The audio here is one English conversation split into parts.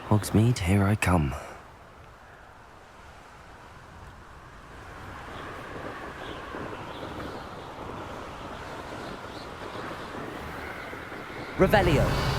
Hogsmeade, here I come. Revelio.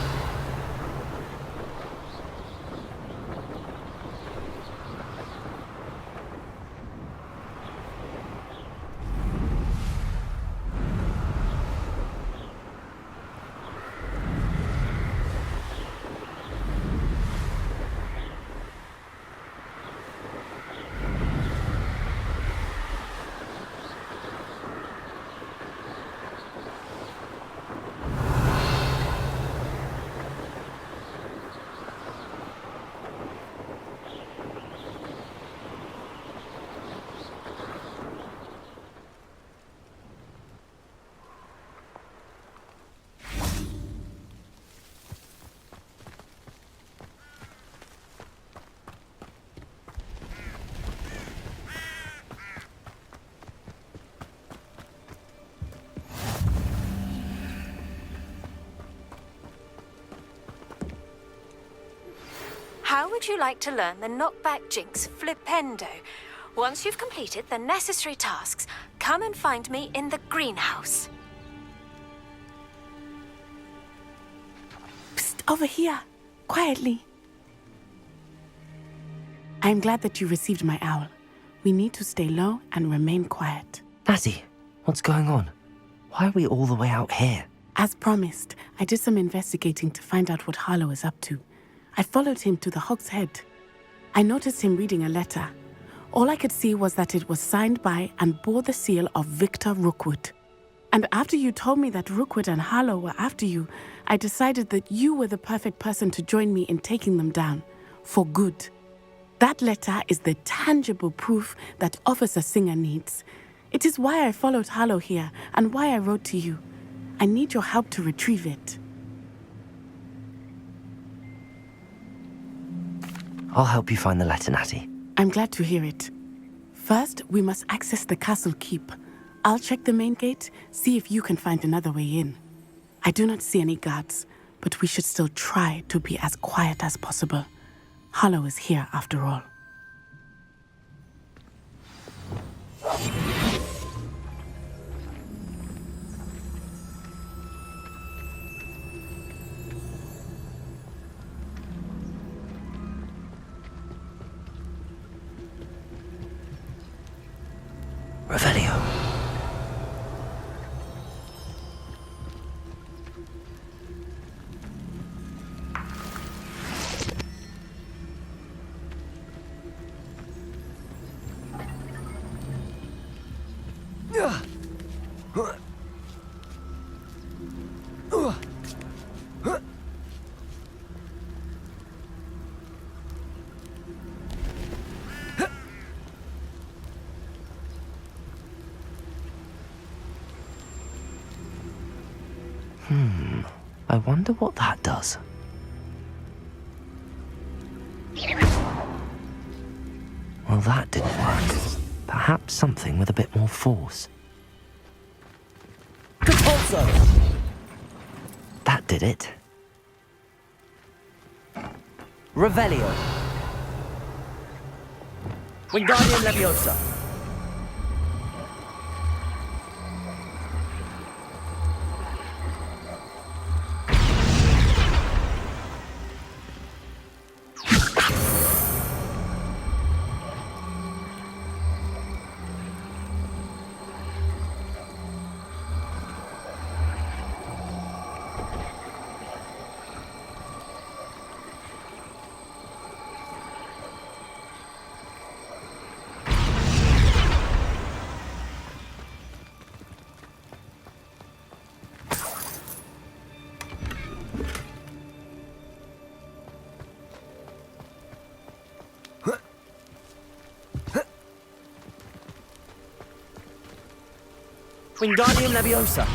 How would you like to learn the knockback jinx Flipendo? Once you've completed the necessary tasks, come and find me in the greenhouse. Psst, over here. Quietly. I'm glad that you received my owl. We need to stay low and remain quiet. Natty, what's going on? Why are we all the way out here? As promised, I did some investigating to find out what Harlow is up to. I followed him to the Hog's Head. I noticed him reading a letter. All I could see was that it was signed by and bore the seal of Victor Rookwood. And after you told me that Rookwood and Harlow were after you, I decided that you were the perfect person to join me in taking them down. For good. That letter is the tangible proof that Officer Singer needs. It is why I followed Harlow here and why I wrote to you. I need your help to retrieve it. I'll help you find the letter, Natty. I'm glad to hear it. First, we must access the castle keep. I'll check the main gate, see if you can find another way in. I do not see any guards, but we should still try to be as quiet as possible. Harlow is here after all. Revelio. I wonder what that does. Well, that didn't work. Perhaps something with a bit more force. Compulso! That did it. Revelio. Wingardium Leviosa. Wingardium Leviosa.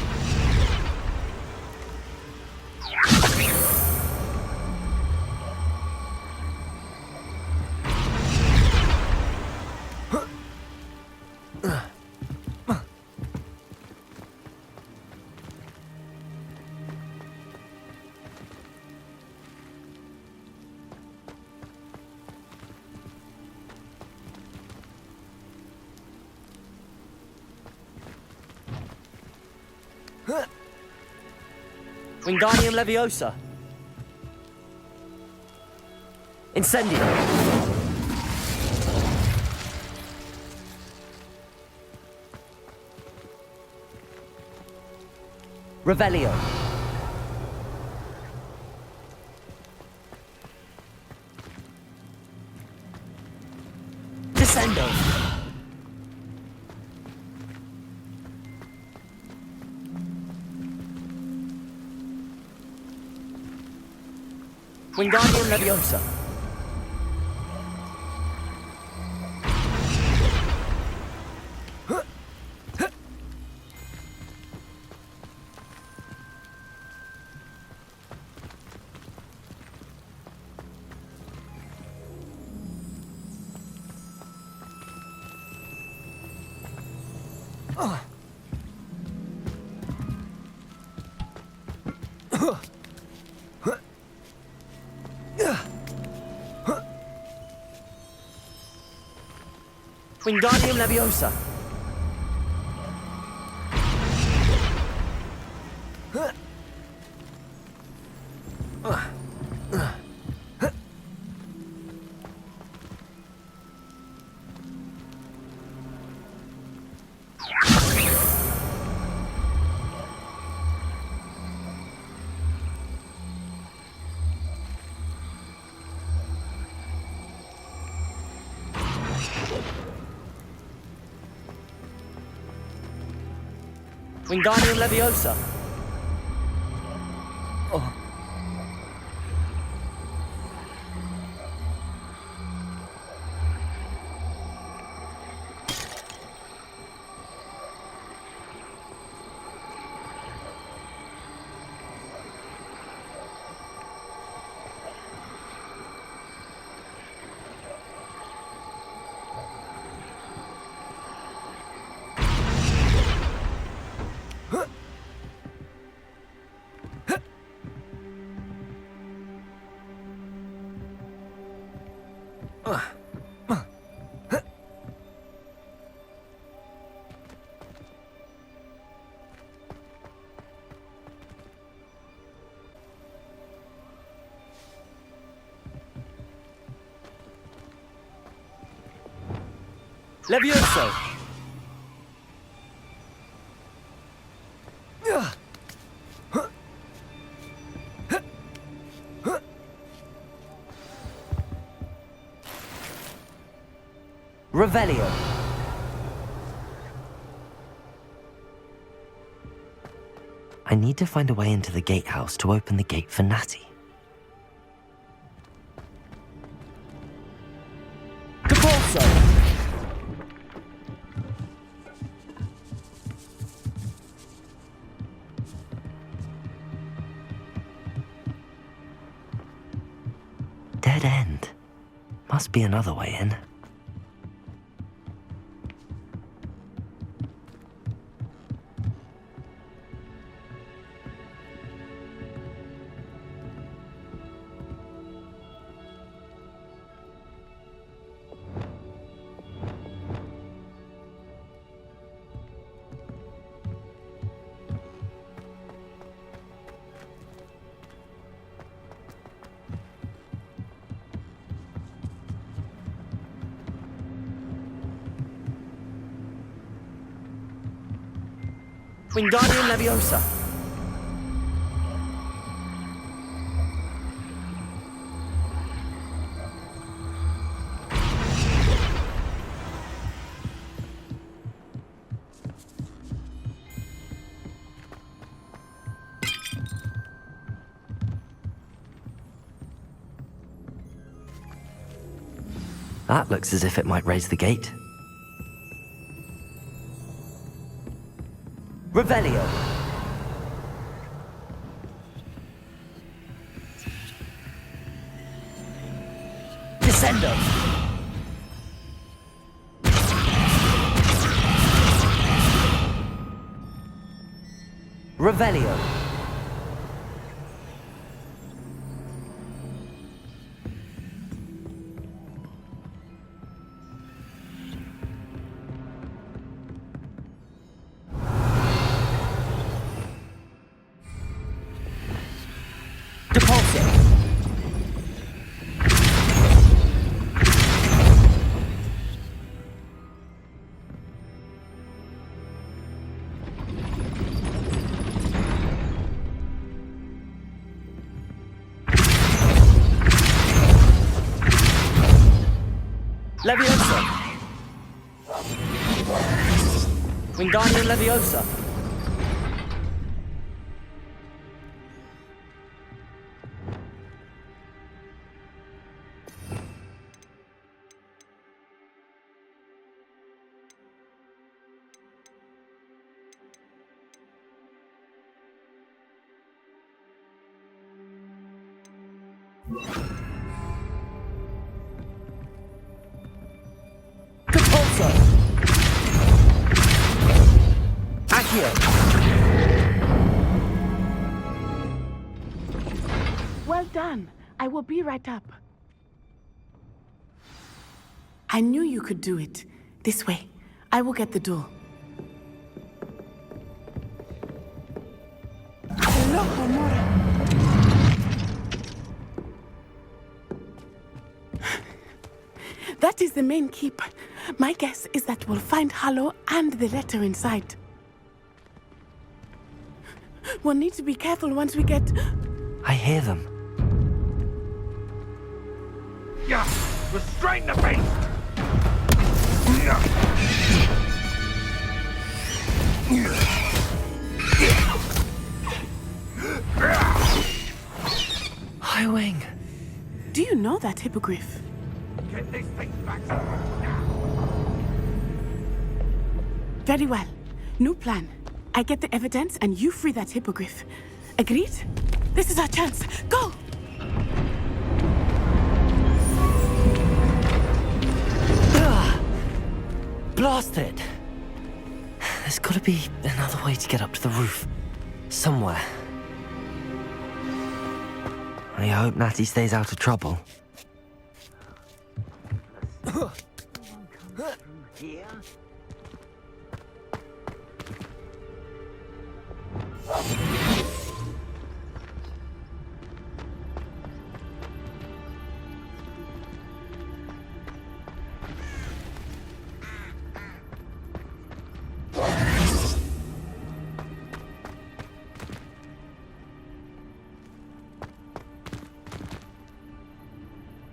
Wingardium Leviosa. Incendio. Revelio. Descendo. Wingardium Leviosa. Wingardium Leviosa. Wingardium Leviosa. Oh. Levioso. Revelio. I need to find a way into the gatehouse to open the gate for Natty. Corso. Dead end. Must be another way in. Wingardium Leviosa. That looks as if it might raise the gate. Revelio. Descendo. Revelio. Leviosa. Wingardium Leviosa. Compulso. Accio. Well done. I will be right up. I knew you could do it. This way. I will get the door. That is the main keep. My guess is that we'll find Hallow and the letter inside. We'll need to be careful once we get... I hear them. Yeah, restrain the beast! Highwing. Do you know that hippogriff? Get this thing back now! Very well. New plan. I get the evidence and you free that hippogriff. Agreed? This is our chance. Go! Blast it! There's gotta be another way to get up to the roof. Somewhere. I hope Natty stays out of trouble.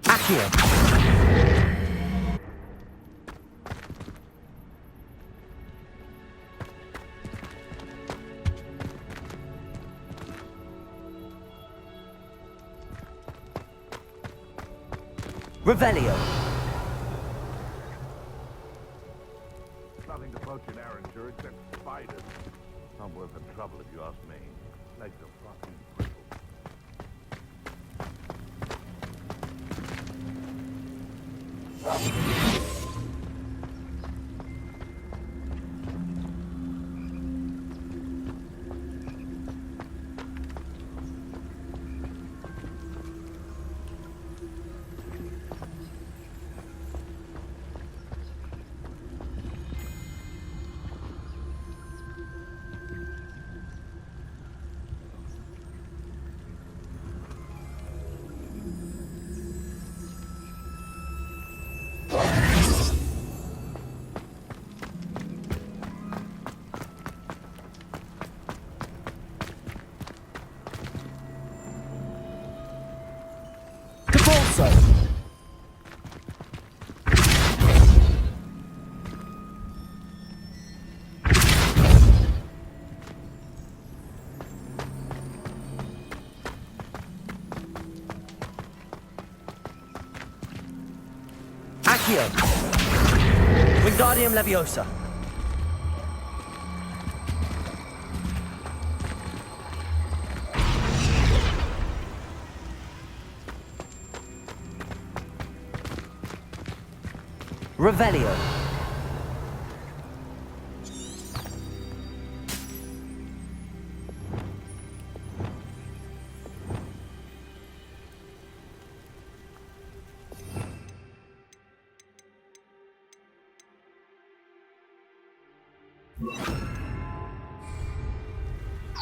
Accio. Revelio. Nothing to poach in Arranger except spiders. Not worth the trouble if you ask me. Legs are fucking brittle. Accio. Wingardium Leviosa. Revelio.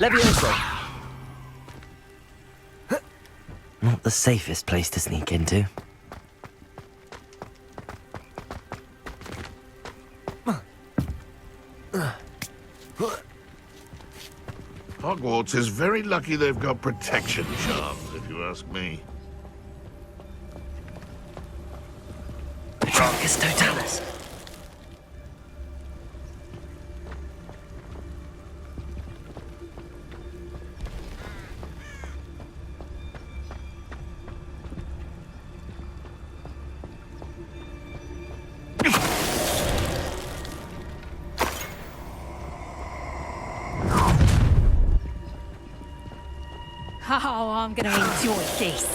Leviosa. Not the safest place to sneak into. Hogwarts is very lucky they've got protection charms, if you ask me. The trunk is Sacrificus Totalis. Oh, I'm gonna enjoy this.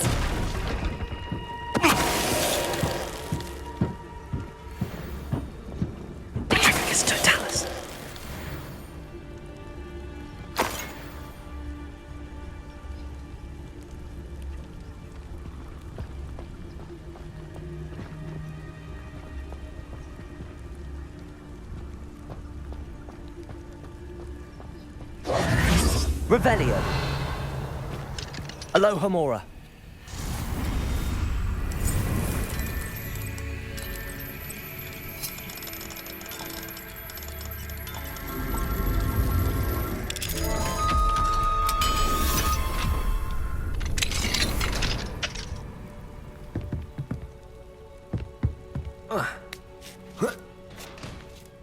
Sacrificus Totalis. Revelio. Aloha Mora.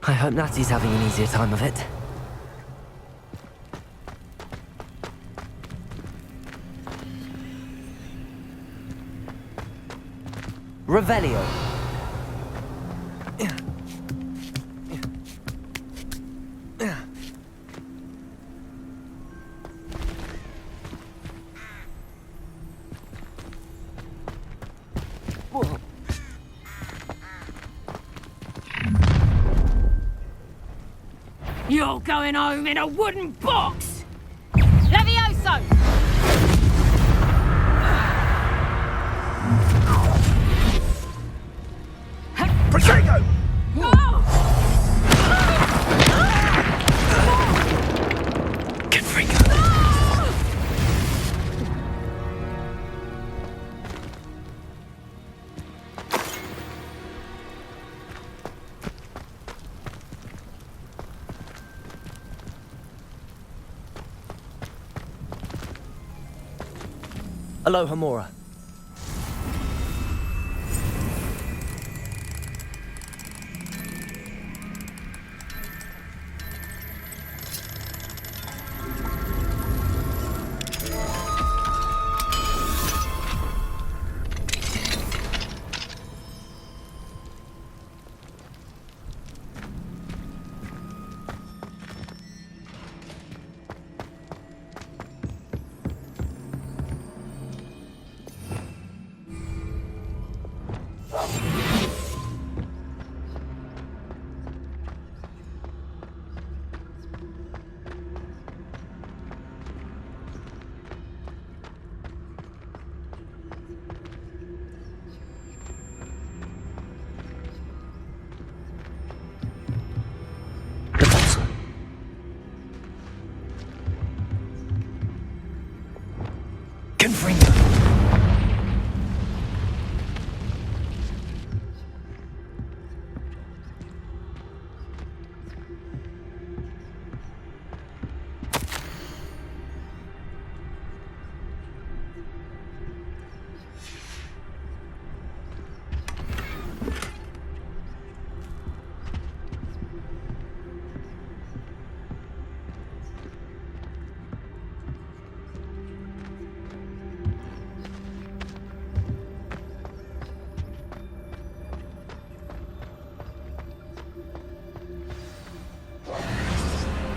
I hope Natty's having an easier time of it. Revelio. You're going home in a wooden box! Levioso! Protego! Confringo. Aloha Mora. Confringo.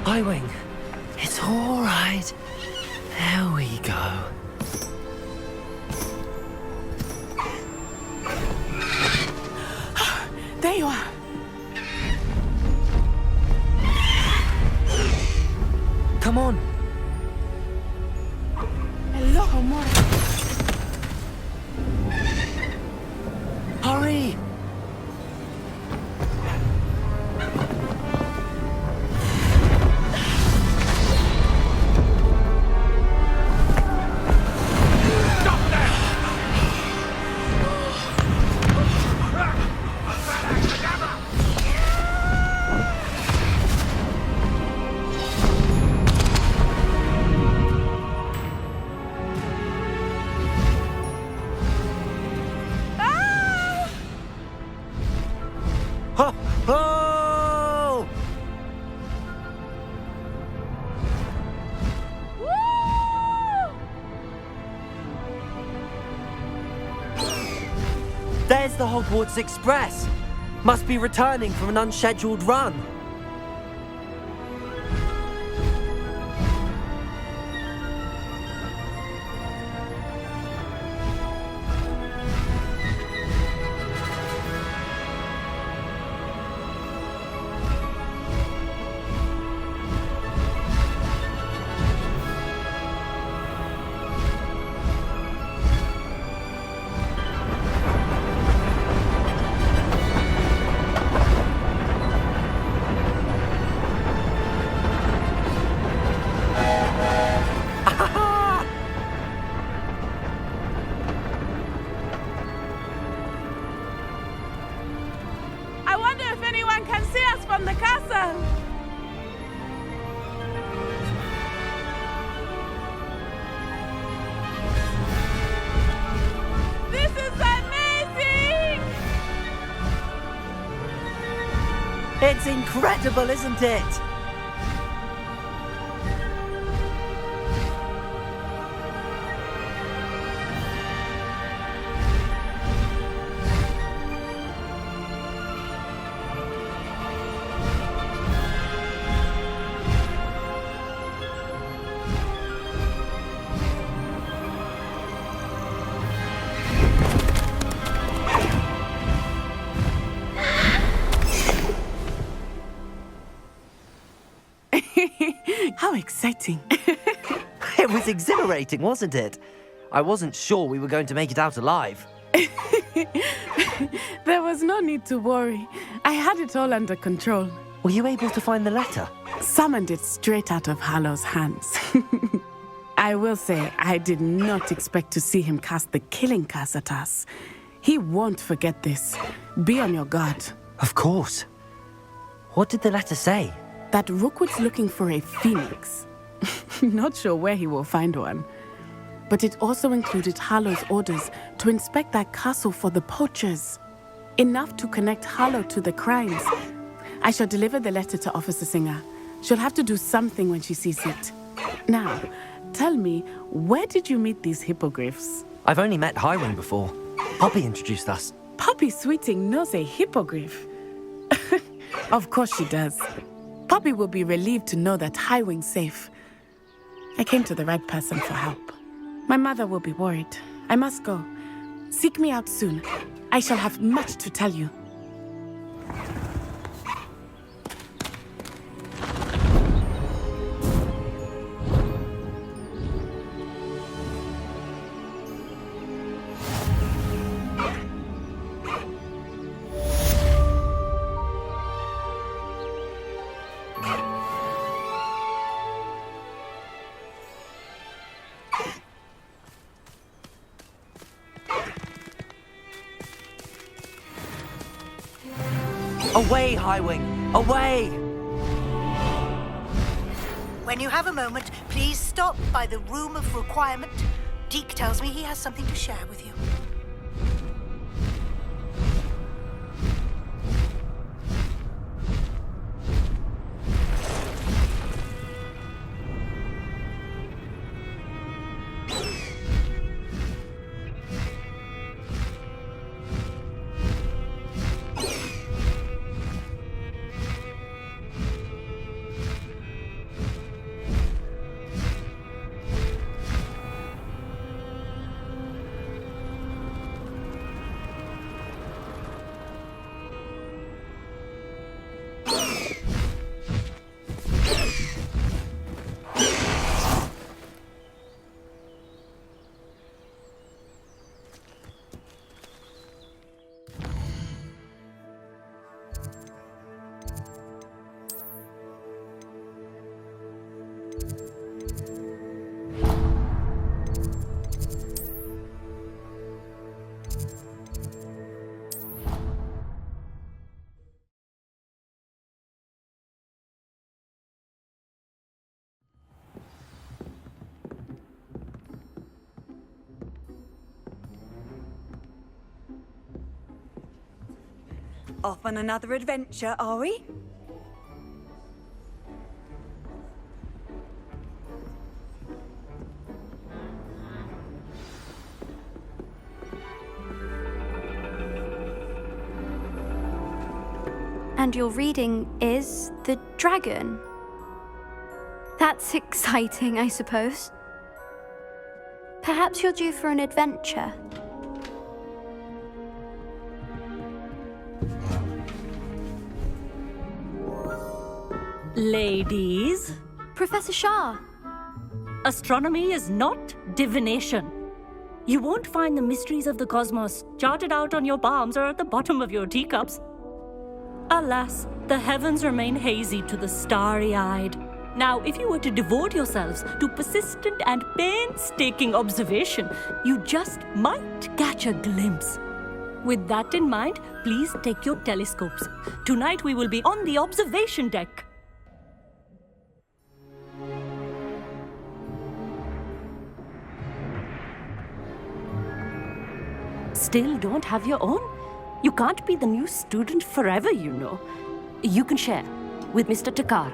Highwing. It's all right. There we go. There you are. Come on. Hello, Mora. Hurry. Where's the Hogwarts Express? Must be returning from an unscheduled run. I wonder if anyone can see us from the castle. This is amazing! It's incredible, isn't it? How exciting. It was exhilarating, wasn't it? I wasn't sure we were going to make it out alive. There was no need to worry. I had it all under control. Were you able to find the letter? Summoned it straight out of Hallow's hands. I will say, I did not expect to see him cast the killing curse at us. He won't forget this. Be on your guard. Of course. What did the letter say? That Rookwood's looking for a phoenix. Not sure where he will find one. But it also included Harlow's orders to inspect that castle for the poachers. Enough to connect Harlow to the crimes. I shall deliver the letter to Officer Singer. She'll have to do something when she sees it. Now, tell me, where did you meet these hippogriffs? I've only met Highwing before. Poppy introduced us. Poppy Sweeting knows a hippogriff. Of course she does. Poppy will be relieved to know that Highwing's safe. I came to the right person for help. My mother will be worried. I must go. Seek me out soon. I shall have much to tell you. Away, Highwing! Away! When you have a moment, please stop by the Room of Requirement. Deke tells me he has something to share with you. Off on another adventure, are we? and you're reading is the dragon. That's exciting, I suppose. Perhaps you're due for an adventure. Ladies, Professor Shah. astronomy is not divination. You won't find the mysteries of the cosmos charted out on your palms or at the bottom of your teacups. Alas, the heavens remain hazy to the starry-eyed. Now, if you were to devote yourselves to persistent and painstaking observation, you just might catch a glimpse. With that in mind, please take your telescopes. Tonight we will be on the observation deck. Still don't have your own? You can't be the new student forever, you know. You can share with Mr. Takar.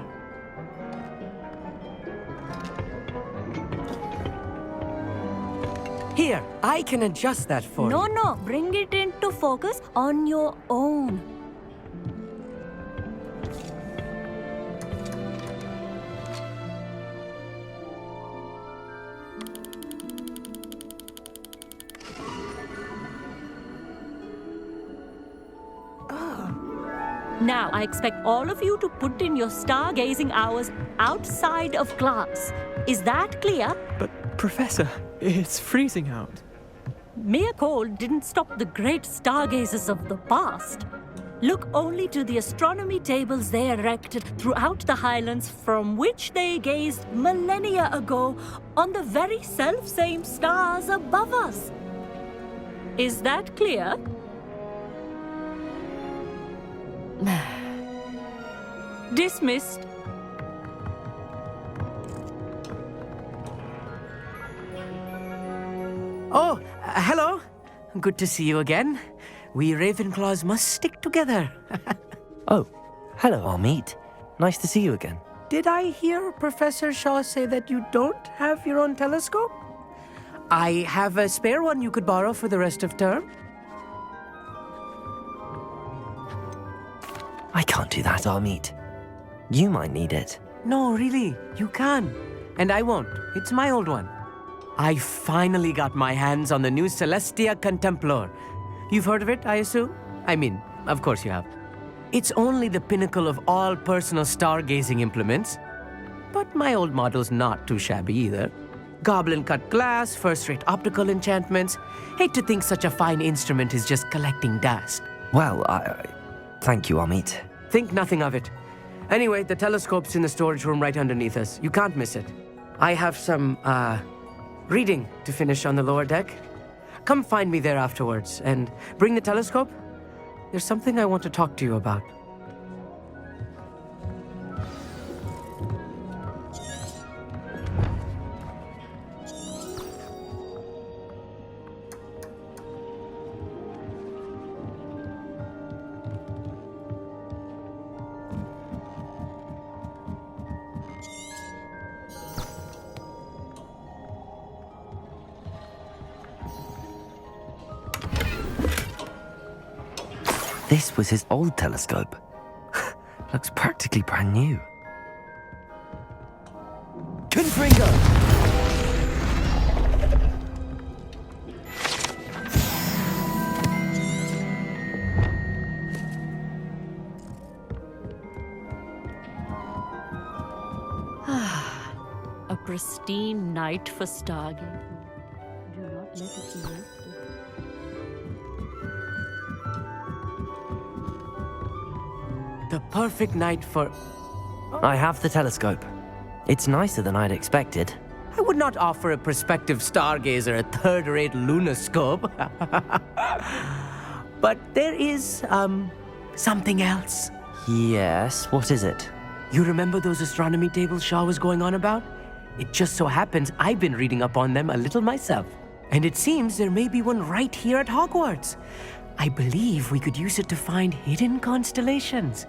Here, I can adjust that for you. No, bring it into focus on your own. Now, I expect all of you to put in your stargazing hours outside of class. Is that clear? But, Professor, it's freezing out. Mere cold didn't stop the great stargazers of the past. Look only to the astronomy tables they erected throughout the Highlands from which they gazed millennia ago on the very self-same stars above us. Is that clear? Dismissed. Oh, hello. Good to see you again. We Ravenclaws must stick together. Oh, hello, Hogsmeade. Nice to see you again. Did I hear Professor Shaw say that you don't have your own telescope? I have a spare one you could borrow for the rest of term. I can't do that, Hogsmeade. You might need it. No, really, you can. And I won't. It's my old one. I finally got my hands on the new Celestia Contemplar. You've heard of it, I assume? I mean, of course you have. It's only the pinnacle of all personal stargazing implements. But my old model's not too shabby either. Goblin-cut glass, first-rate optical enchantments. Hate to think such a fine instrument is just collecting dust. Well, thank you, Hogsmeade. Think nothing of it. Anyway, the telescope's in the storage room right underneath us. You can't miss it. I have some, reading to finish on the lower deck. Come find me there afterwards, and bring the telescope. There's something I want to talk to you about. This was his old telescope. Looks practically brand new. Confringo! A pristine night for stargazing. Do not let it be wasted. The perfect night for... I have the telescope. It's nicer than I'd expected. I would not offer a prospective stargazer a third-rate lunoscope. But there is, something else. Yes, what is it? You remember those astronomy tables Shaw was going on about? It just so happens I've been reading up on them a little myself. And it seems there may be one right here at Hogwarts. I believe we could use it to find hidden constellations.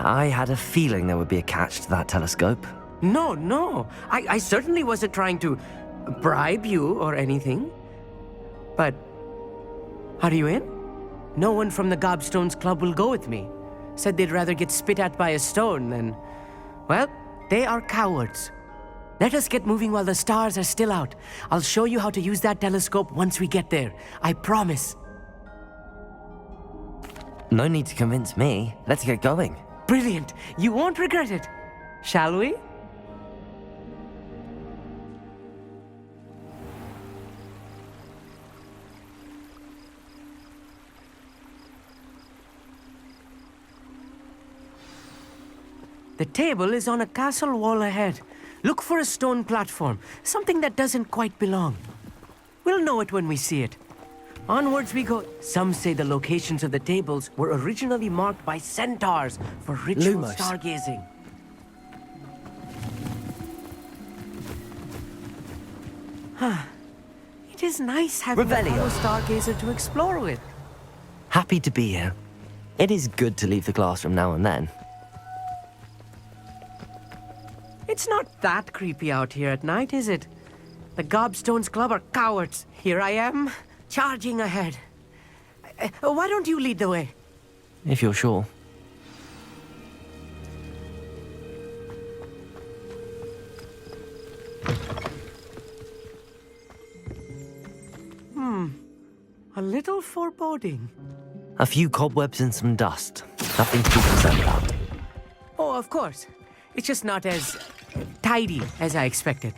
I had a feeling there would be a catch to that telescope. No. I certainly wasn't trying to bribe you or anything. But are you in? No one from the Gobstones Club will go with me. Said they'd rather get spit at by a stone than... Well, they are cowards. Let us get moving while the stars are still out. I'll show you how to use that telescope once we get there. I promise. No need to convince me. Let's get going. Brilliant. You won't regret it. Shall we? The table is on a castle wall ahead. Look for a stone platform, something that doesn't quite belong. We'll know it when we see it. Onwards we go. Some say the locations of the tables were originally marked by centaurs for ritual Lumos. stargazing. It is nice having a Revelio. fellow stargazer to explore with. Happy to be here. It is good to leave the classroom now and then. It's not that creepy out here at night, is it? The Gobstones Club are cowards. Here I am, charging ahead. Why don't you lead the way? If you're sure. A little foreboding. A few cobwebs and some dust. Nothing to be concerned about. Oh, of course. It's just not as tidy as I expected.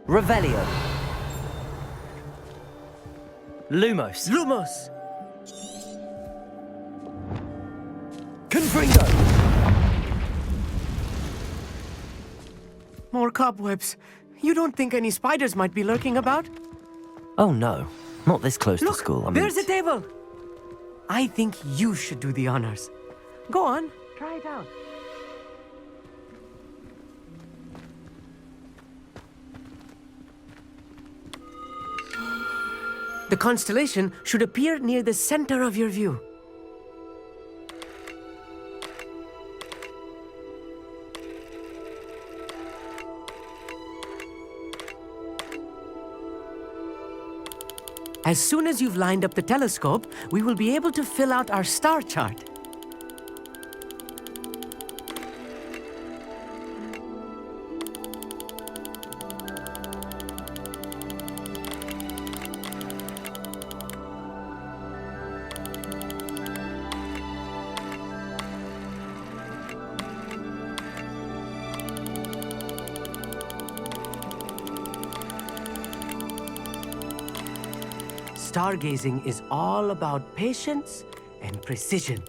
Revelio. Lumos. Lumos! Confringo. More cobwebs. You don't think any spiders might be lurking about? Oh no, not this close Look, to school. there's a table. I think you should do the honors. Go on, try it out. The constellation should appear near the center of your view. As soon as you've lined up the telescope, we will be able to fill out our star chart. Stargazing is all about patience and precision.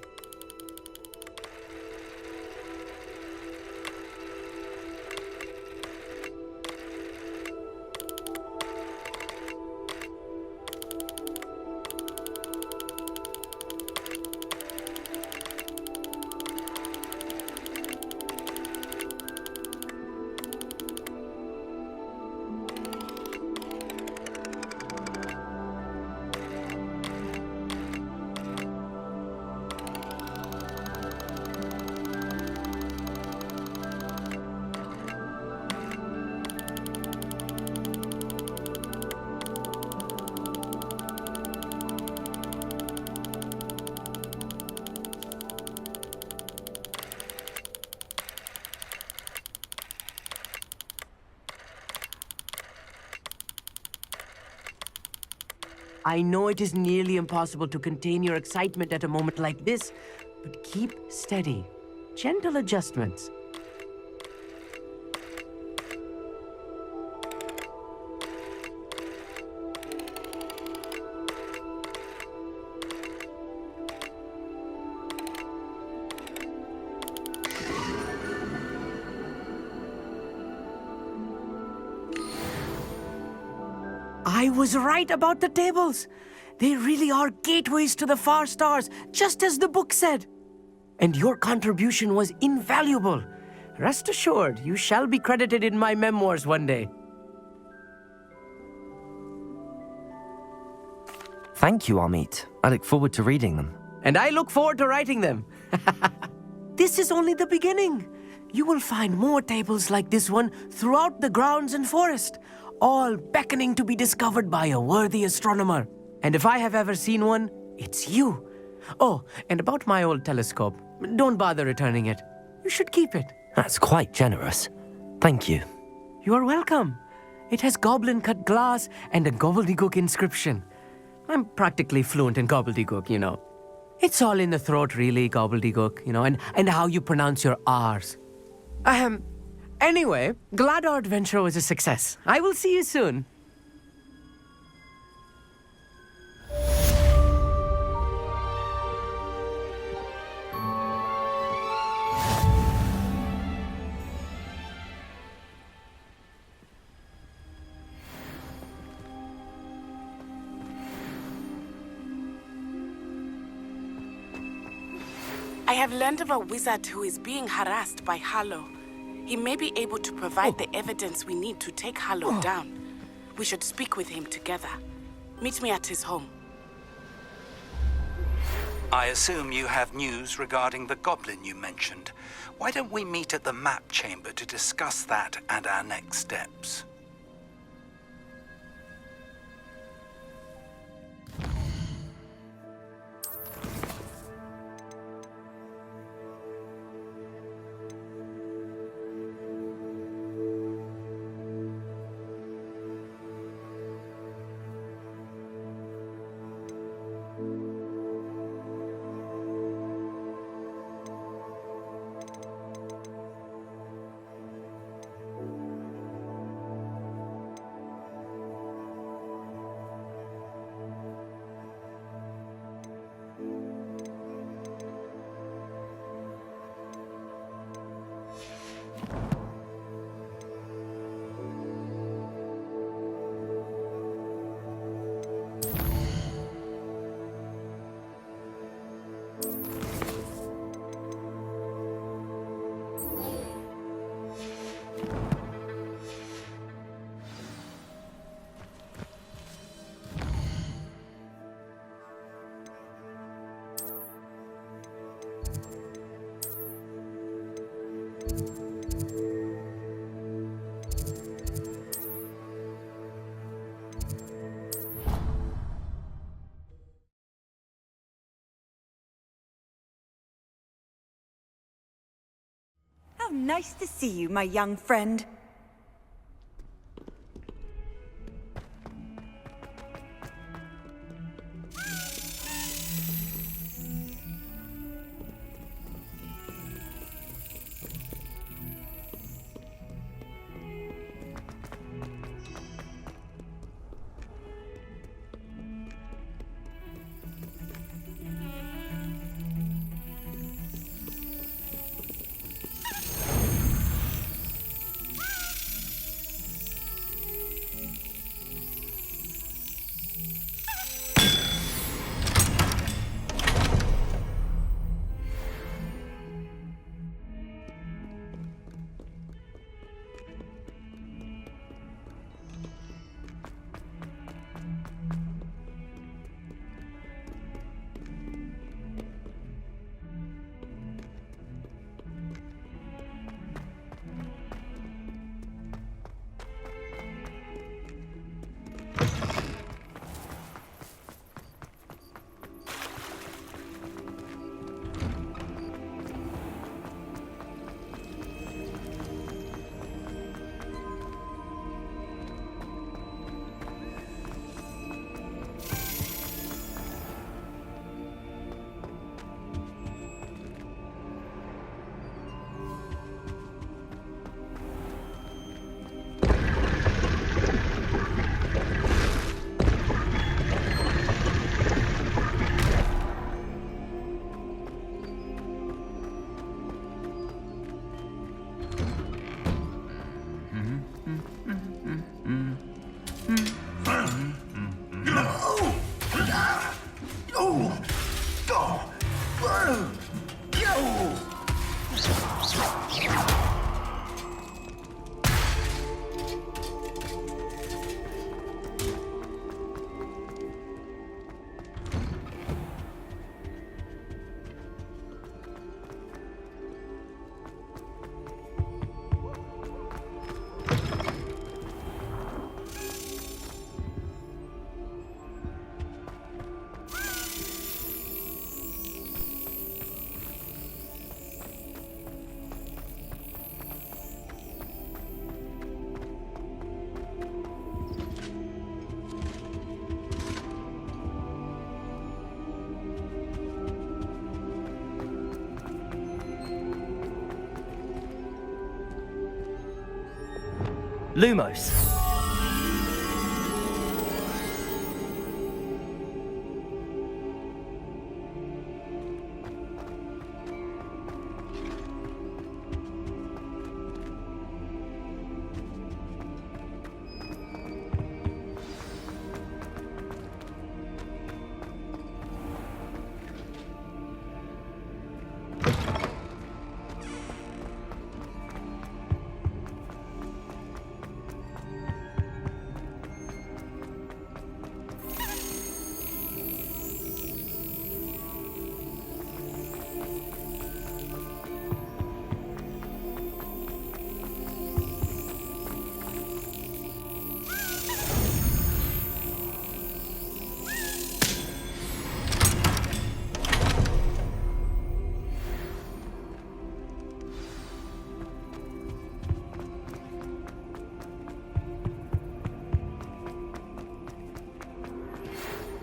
I know it is nearly impossible to contain your excitement at a moment like this, but keep steady. Gentle adjustments. I was right about the tables. They really are gateways to the far stars, just as the book said. And your contribution was invaluable. Rest assured, you shall be credited in my memoirs one day. Thank you, Amit. I look forward to reading them. And I look forward to writing them. This is only the beginning. You will find more tables like this one throughout the grounds and forest, all beckoning to be discovered by a worthy astronomer. And if I have ever seen one, it's you. Oh, and about my old telescope, don't bother returning it. You should keep it. That's quite generous. Thank you. You are welcome. It has goblin-cut glass and a gobbledygook inscription. I'm practically fluent in gobbledygook, you know. It's all in the throat, really, gobbledygook, you know, and how you pronounce your R's. Anyway, glad our adventure was a success. I will see you soon. I have learned of a wizard who is being harassed by Harlow. He may be able to provide the evidence we need to take Harlow down. We should speak with him together. Meet me at his home. I assume you have news regarding the goblin you mentioned. Why don't we meet at the map chamber to discuss that and our next steps? How nice to see you, my young friend. Lumos.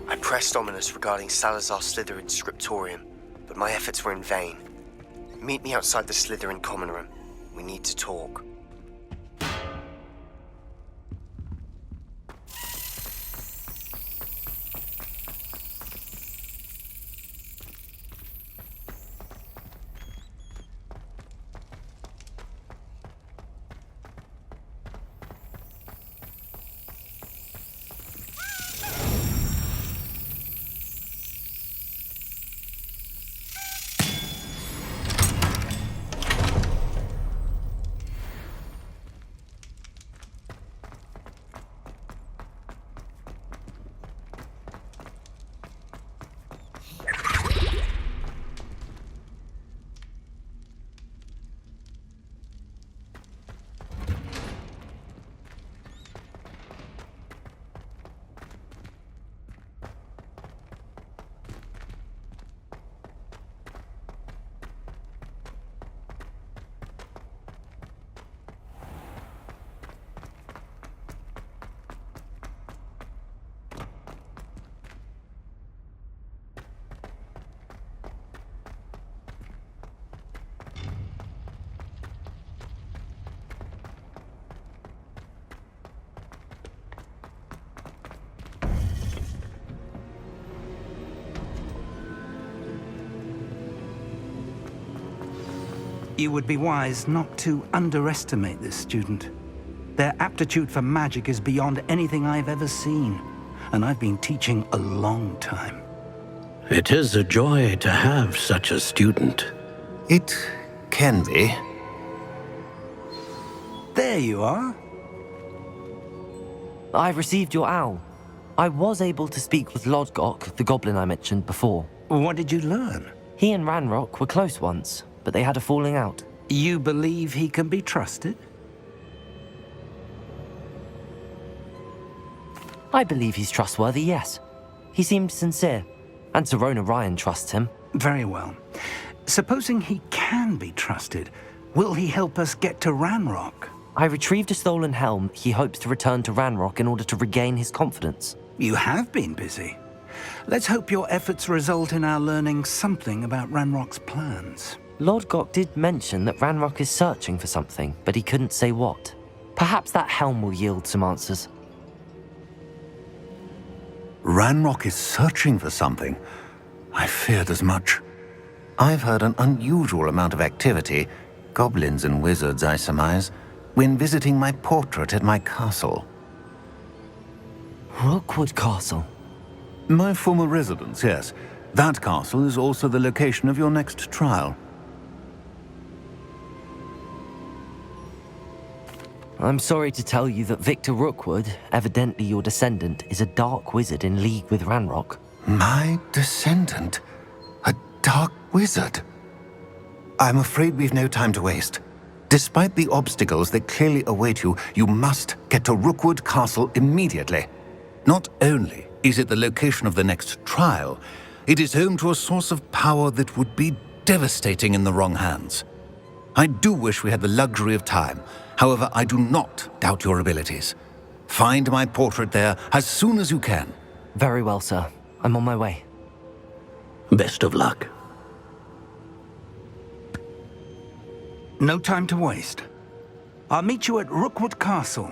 I pressed Ominous regarding Salazar Slytherin's scriptorium, but my efforts were in vain. Meet me outside the Slytherin common room. We need to talk. You would be wise not to underestimate this student. Their aptitude for magic is beyond anything I've ever seen, and I've been teaching a long time. It is a joy to have such a student. It can be. There you are. I've received your owl. I was able to speak with Lodgok, the goblin I mentioned before. What did you learn? He and Ranrock were close once, but they had a falling out. You believe he can be trusted? I believe he's trustworthy, yes. He seemed sincere, and Serona Ryan trusts him. Very well. Supposing he can be trusted, will he help us get to Ranrock? I retrieved a stolen helm he hopes to return to Ranrock in order to regain his confidence. You have been busy. Let's hope your efforts result in our learning something about Ranrock's plans. Lodgok did mention that Ranrock is searching for something, but he couldn't say what. Perhaps that helm will yield some answers. Ranrock is searching for something. I feared as much. I've heard an unusual amount of activity, goblins and wizards, I surmise, when visiting my portrait at my castle. Rookwood Castle? My former residence, yes. That castle is also the location of your next trial. I'm sorry to tell you that Victor Rookwood, evidently your descendant, is a dark wizard in league with Ranrock. My descendant? A dark wizard? I'm afraid we've no time to waste. Despite the obstacles that clearly await you, you must get to Rookwood Castle immediately. Not only is it the location of the next trial, it is home to a source of power that would be devastating in the wrong hands. I do wish we had the luxury of time. However, I do not doubt your abilities. Find my portrait there as soon as you can. Very well, sir. I'm on my way. Best of luck. No time to waste. I'll meet you at Rookwood Castle.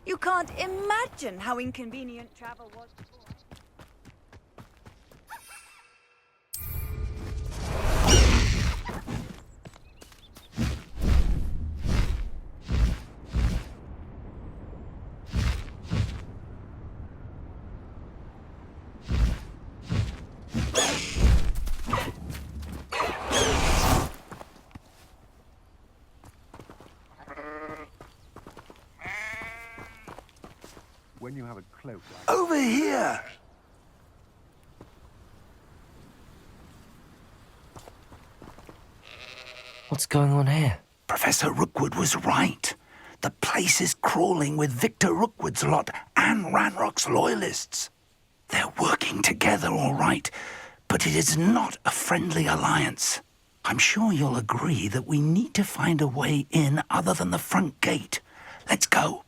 You can't imagine how inconvenient travel was before. When you have a cloak like Over here! What's going on here? Professor Rookwood was right. The place is crawling with Victor Rookwood's lot and Ranrock's loyalists. They're working together all right, but it is not a friendly alliance. I'm sure you'll agree that we need to find a way in other than the front gate. Let's go.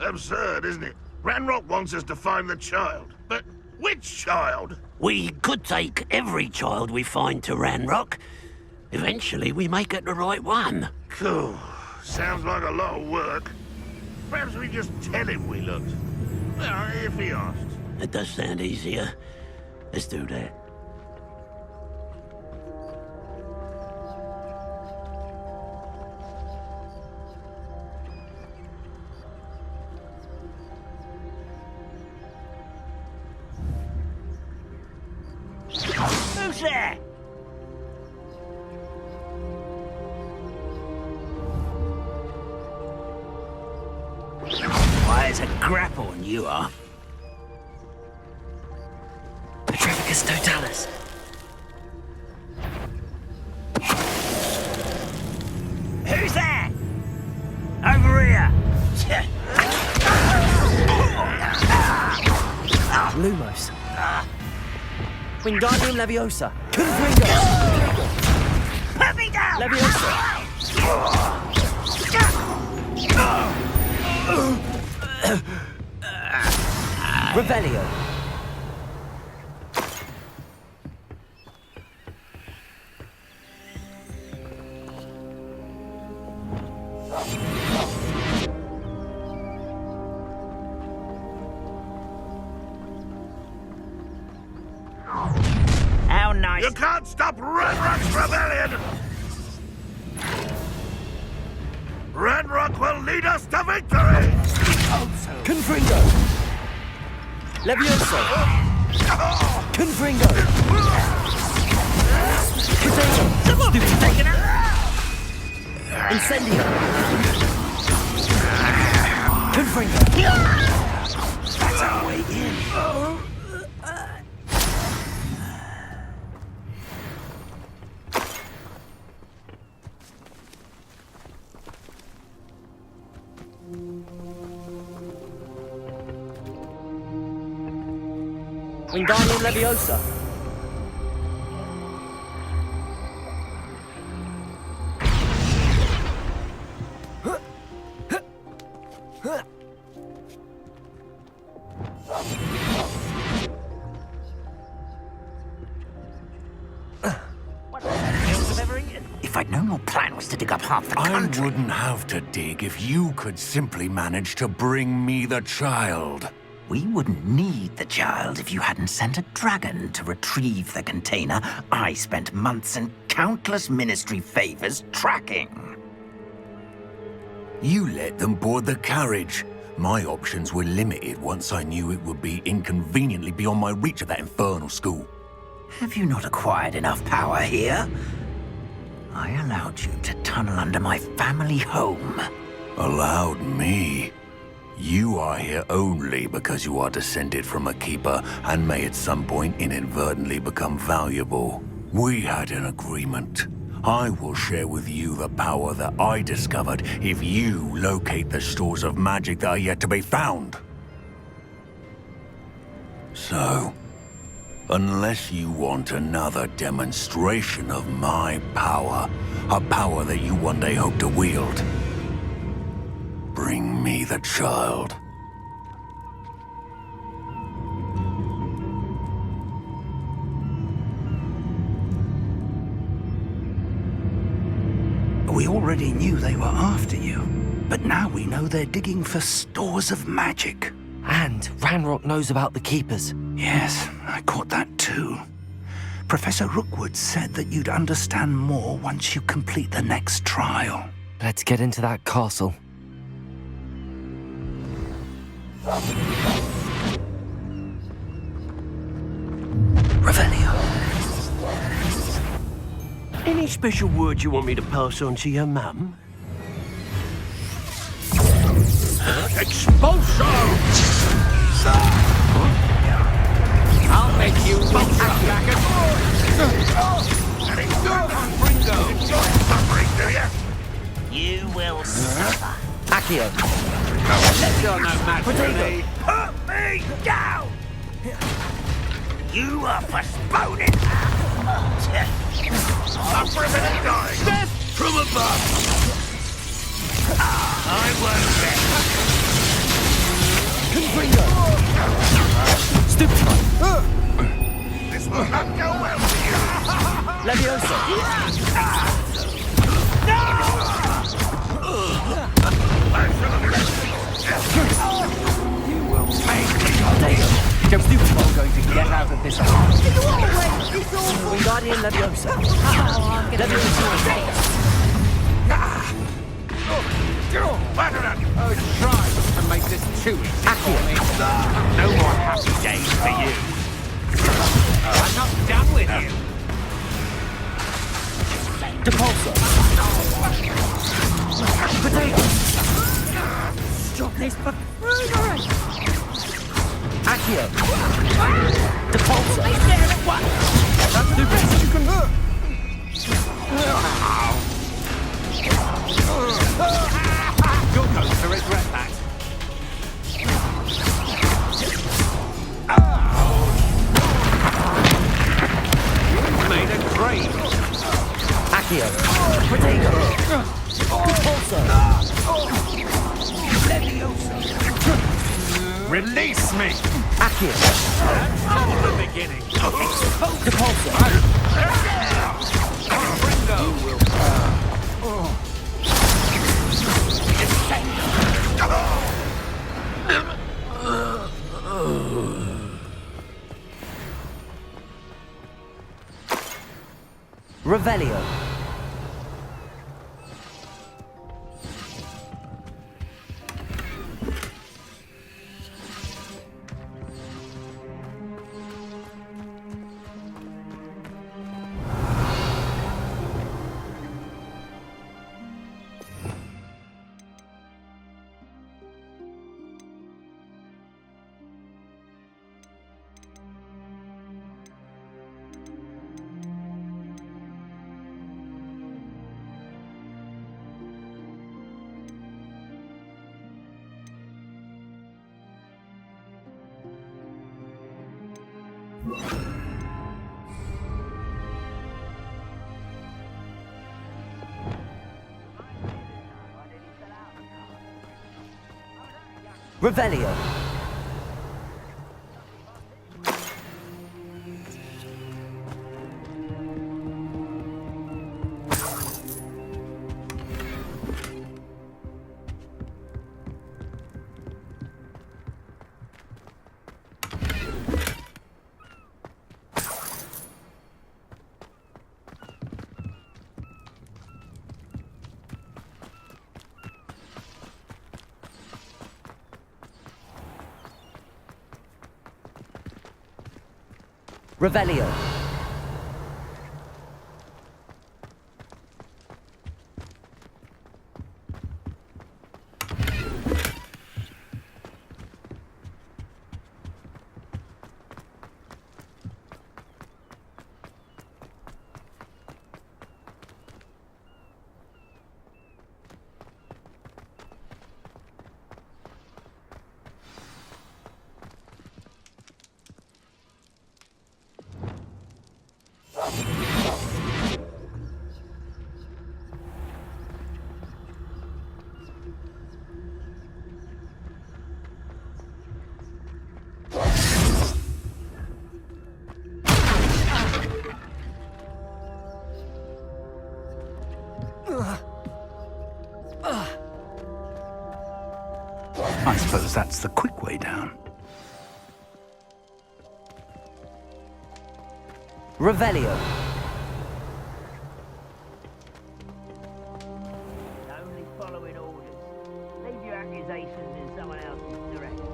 Absurd, isn't it? Ranrock wants us to find the child. But which child? We could take every child we find to Ranrock. Eventually, we may get the right one. Cool. Sounds like a lot of work. Perhaps we just tell him we looked. Well, if he asks. It does sound easier. Let's do that. Who's there? Why, it's a grapple and you are. Petrificus totalis. Who's there? Over here. Lumos. Wingardium Leviosa. Confringo. Put me down! Leviosa. Revelio. How nice. You can't stop Ranrock's rebellion! Ranrock will lead us to victory! Confringo. Levioso. Confringo. Potato. Stupid taken out. Incendio. Confringo. That's our way in. Wingardium Leviosa. If I'd known your plan was to dig up half the I country... wouldn't have to dig if you could simply manage to bring me the child. We wouldn't need the child if you hadn't sent a dragon to retrieve the container I spent months and countless ministry favors tracking. You let them board the carriage. My options were limited once I knew it would be inconveniently beyond my reach at that infernal school. Have you not acquired enough power here? I allowed you to tunnel under my family home. Allowed me? You are here only because you are descended from a keeper and may at some point inadvertently become valuable. We had an agreement. I will share with you the power that I discovered if you locate the stores of magic that are yet to be found. So, unless you want another demonstration of my power, a power that you one day hope to wield, bring me the child. We already knew they were after you, but now we know they're digging for stores of magic. And Ranrock knows about the Keepers. Yes, I caught that too. Professor Rookwood said that you'd understand more once you complete the next trial. Let's get into that castle. Revelio. Any special words you want me to pass on to your mum? Expulso! I'll make you both back and Enjoy suffering, do you? You will suffer. Accio. You're no match for me. Put me down! You are postponing. Suffer a bit and die. Death from above. I won't bet. Confringo. Stupefy. This will not go well for you. Leviosa. You will pay me. Diagon. Stupefy going to get out of this house. Wingardium Leviosa. Leviosa. Oh, try to make this too easy for me. No more happy days for you. I'm not done with you. Depulso. Potato. Stop this buffoonery. Accio. Depulso. That's the best you can hurt. You're going to regret that. You've made a grave. Accio. Potato. Depulso. Leviosa. Release me. Accio. That's all the beginning. Depulso. Revelio. Revelio. Revelio. I suppose that's the quick way down. Revelio. Only following orders. Leave your accusations in someone else's direction.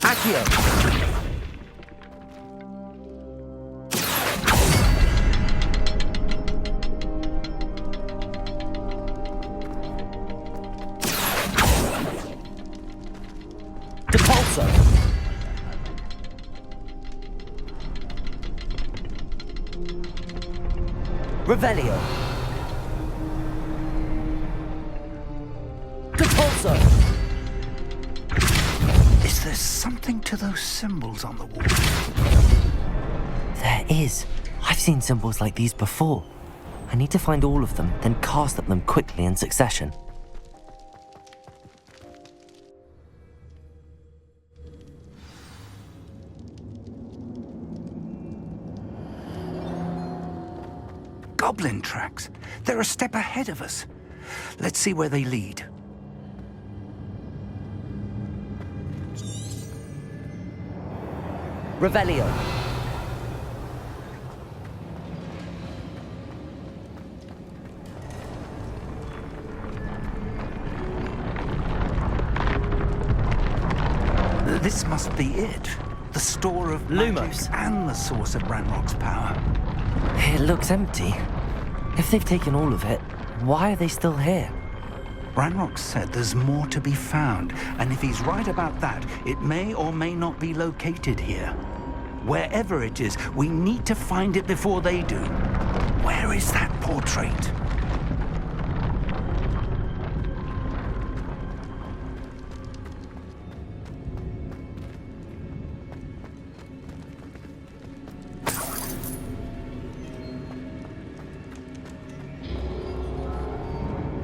Accio. Revelio. Depulso. Is there something to those symbols on the wall? There is. I've seen symbols like these before. I need to find all of them, then cast at them quickly in succession. Goblin tracks. They're a step ahead of us. Let's see where they lead. Revelio. This must be it. The store of Lumos magic and the source of Ranrock's power. It looks empty. If they've taken all of it, why are they still here? Ranrock said there's more to be found, and if he's right about that, it may or may not be located here. Wherever it is, we need to find it before they do. Where is that portrait?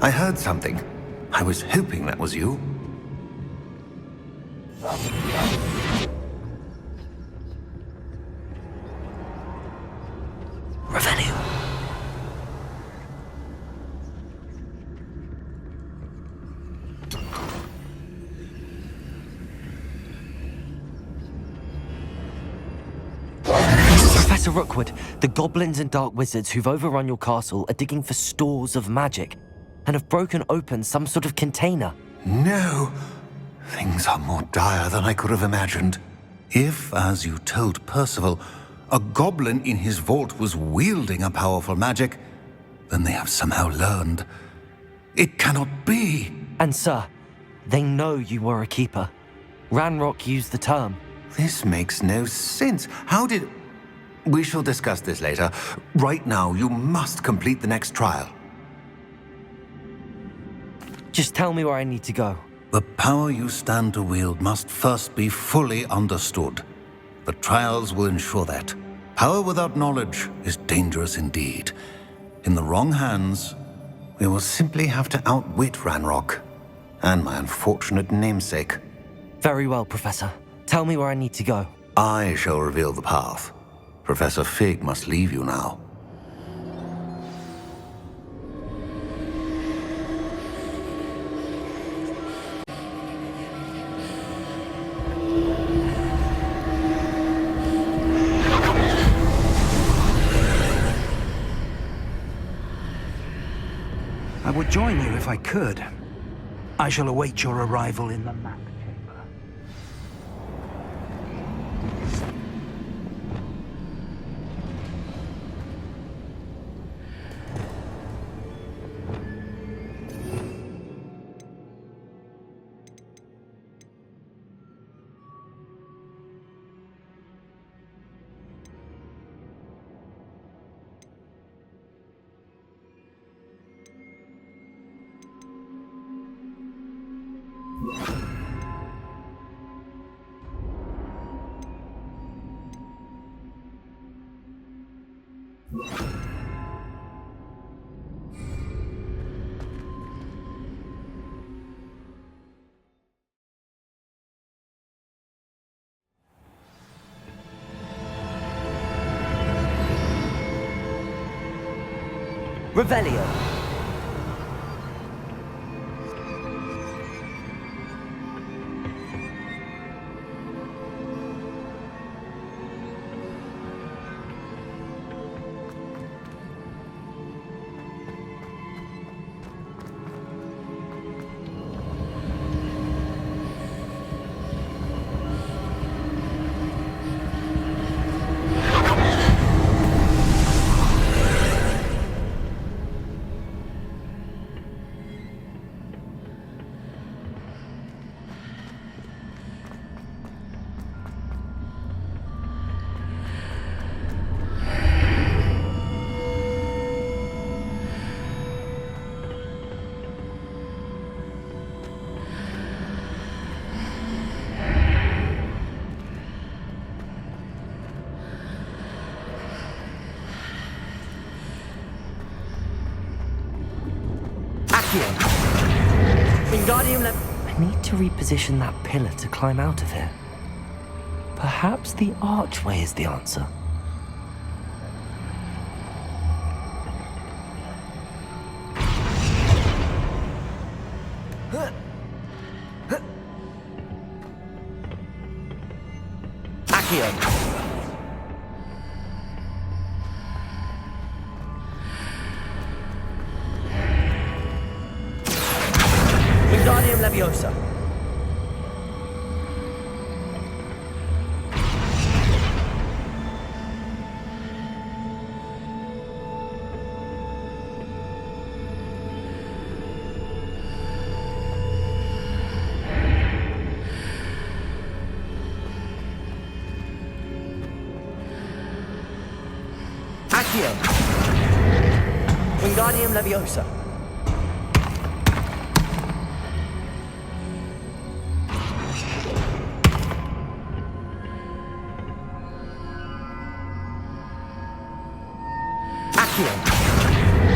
I heard something. I was hoping that was you. Revelio. Professor Rookwood, the goblins and dark wizards who've overrun your castle are digging for stores of magic and have broken open some sort of container. No! Things are more dire than I could have imagined. If, as you told Percival, a goblin in his vault was wielding a powerful magic, then they have somehow learned. It cannot be! And sir, they know you were a keeper. Ranrock used the term. This makes no sense. How did... We shall discuss this later. Right now, you must complete the next trial. Just tell me where I need to go. The power you stand to wield must first be fully understood. The trials will ensure that. Power without knowledge is dangerous indeed. In the wrong hands, we will simply have to outwit Ranrock and my unfortunate namesake. Very well, Professor. Tell me where I need to go. I shall reveal the path. Professor Fig must leave you now. I would join you if I could. I shall await your arrival in the map chamber. Revelio. I need to reposition that pillar to climb out of here. Perhaps the archway is the answer. Wingardium Leviosa. Accio. Wingardium Leviosa.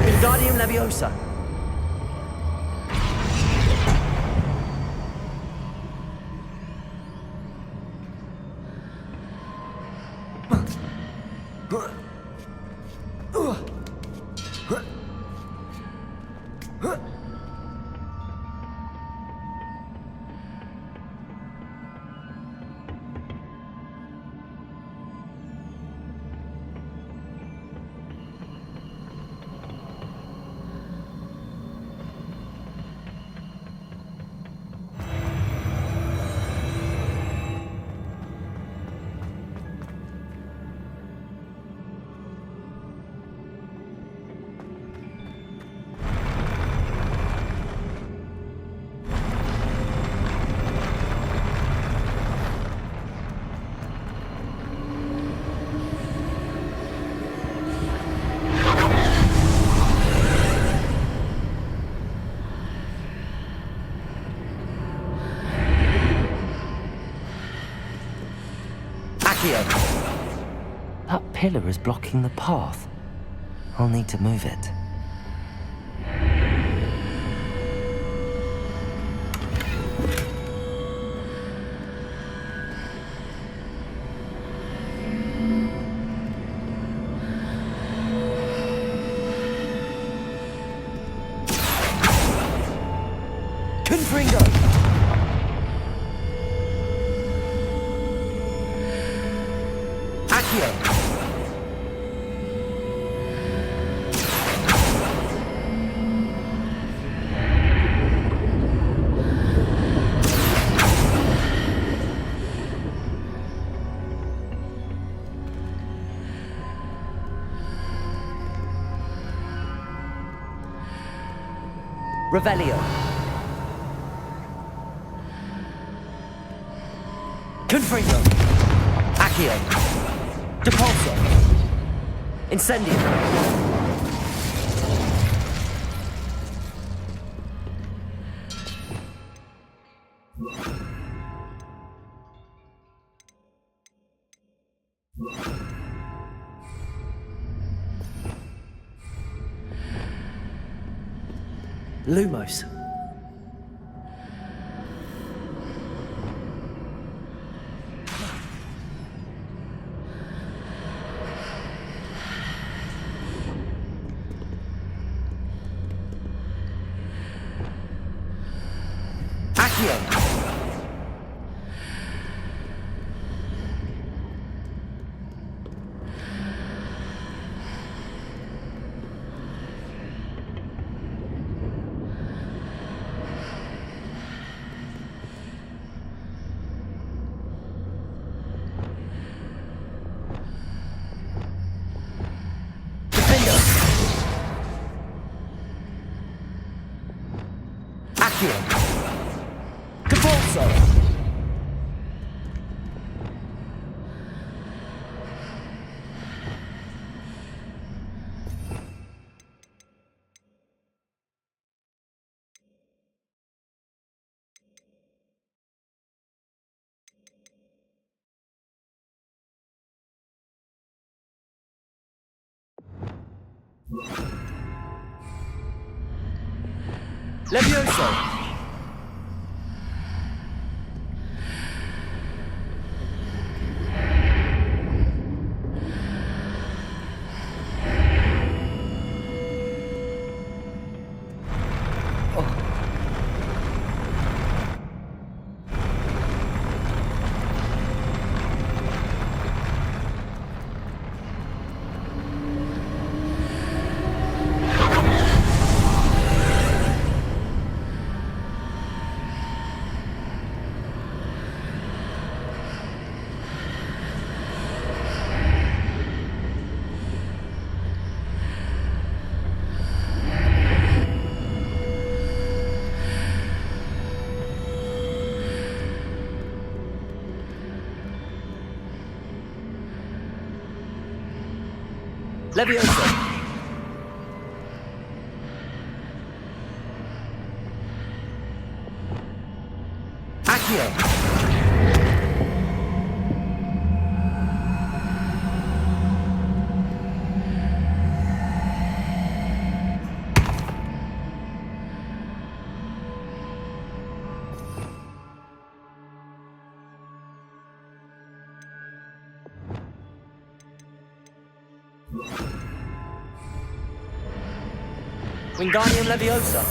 Wingardium Leviosa. That pillar is blocking the path. I'll need to move it. Confringo! Accio! Revelio. Confringo. Accio. Depulso. Incendio. Lumos. Accio. Accio. Depulso. Levioso. Levioso. Accio. Wingardium Leviosa.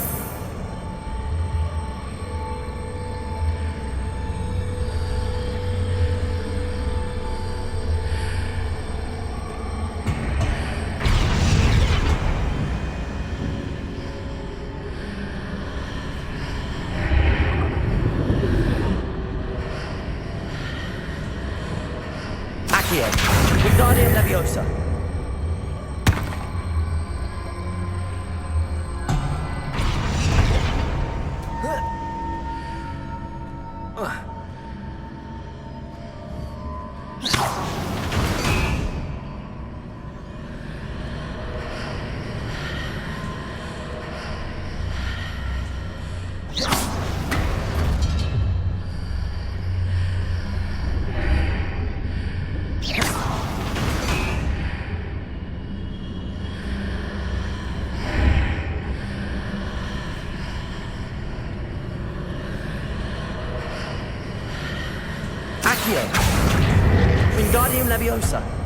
Accio. Wingardium Leviosa. Wingardium Leviosa.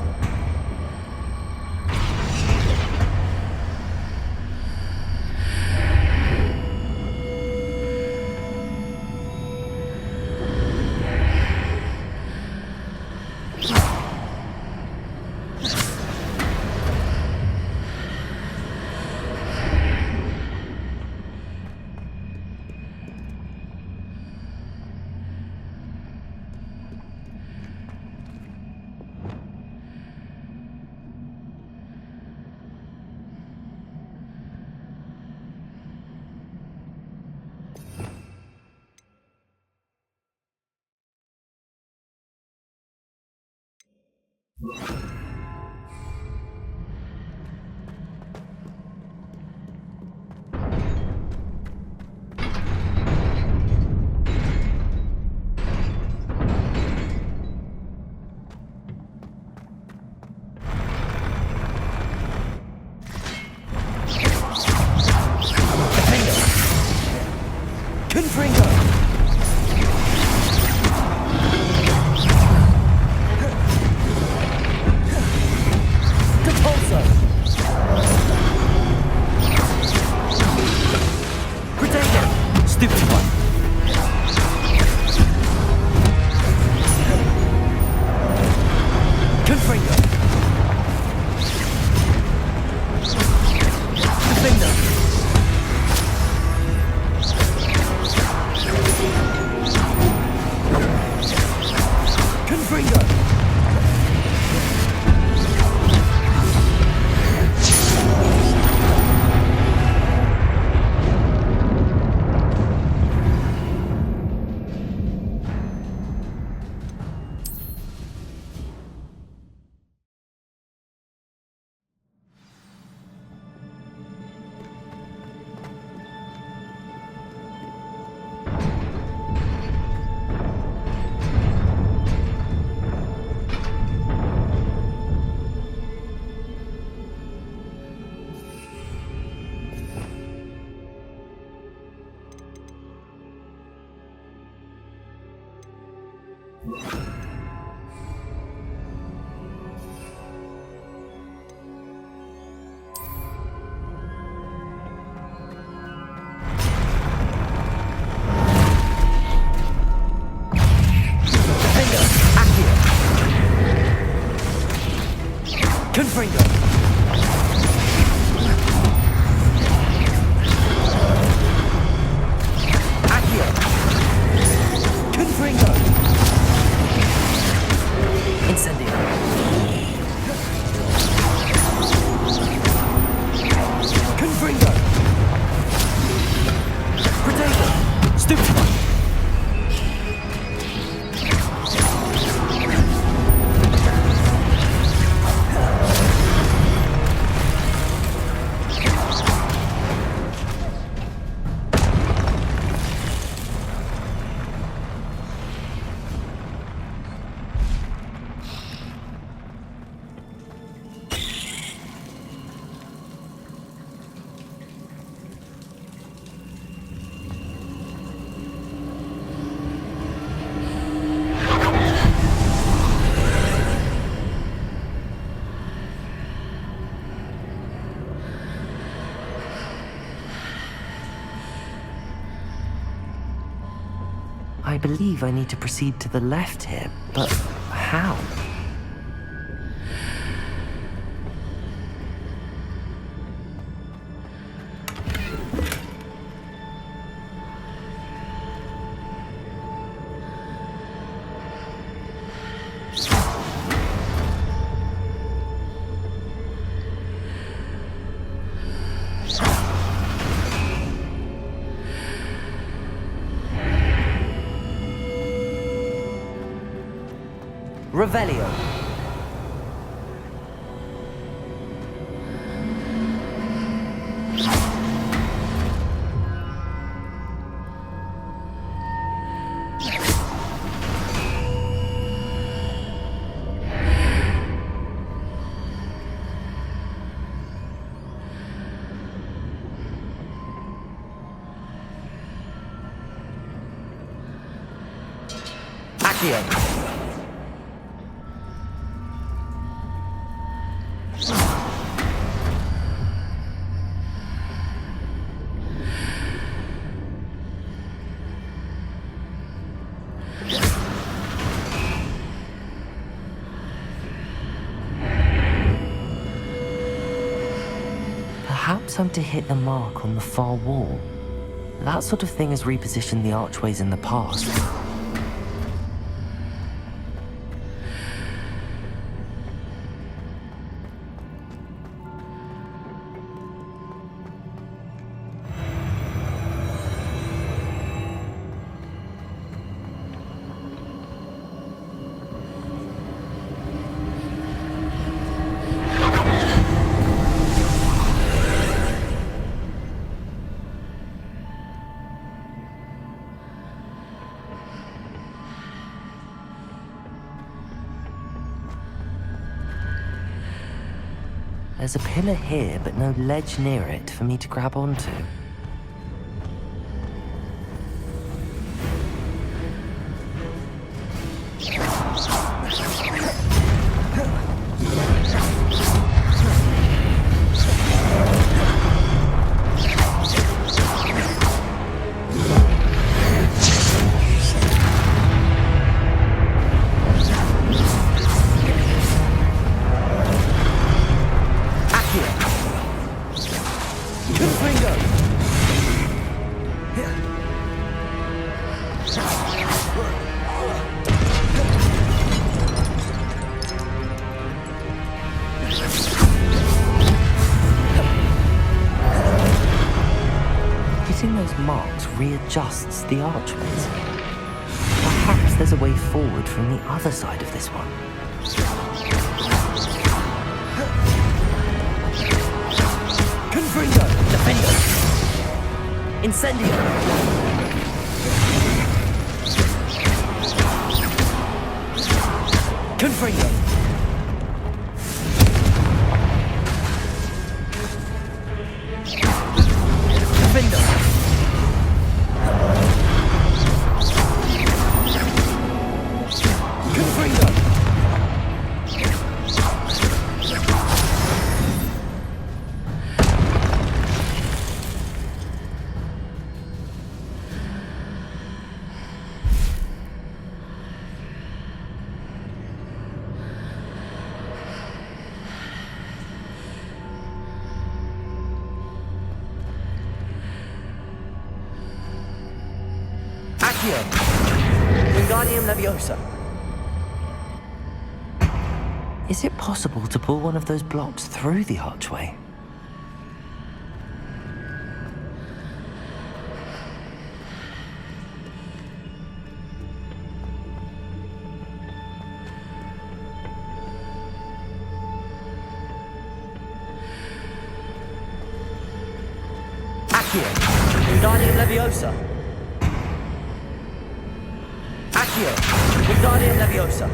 I believe I need to proceed to the left here, but how? Revelio. Accio. Perhaps I'm to hit the mark on the far wall. That sort of thing has repositioned the archways in the past. There's a pillar here, but no ledge near it for me to grab onto. Readjusts the archways. Perhaps there's a way forward from the other side of this one. Confringo! Defendo! Incendio! Confringo! Defendo! Wingardium Leviosa. Is it possible to pull one of those blocks through the archway? Accio. Wingardium Leviosa. Accio, Wingardium Leviosa.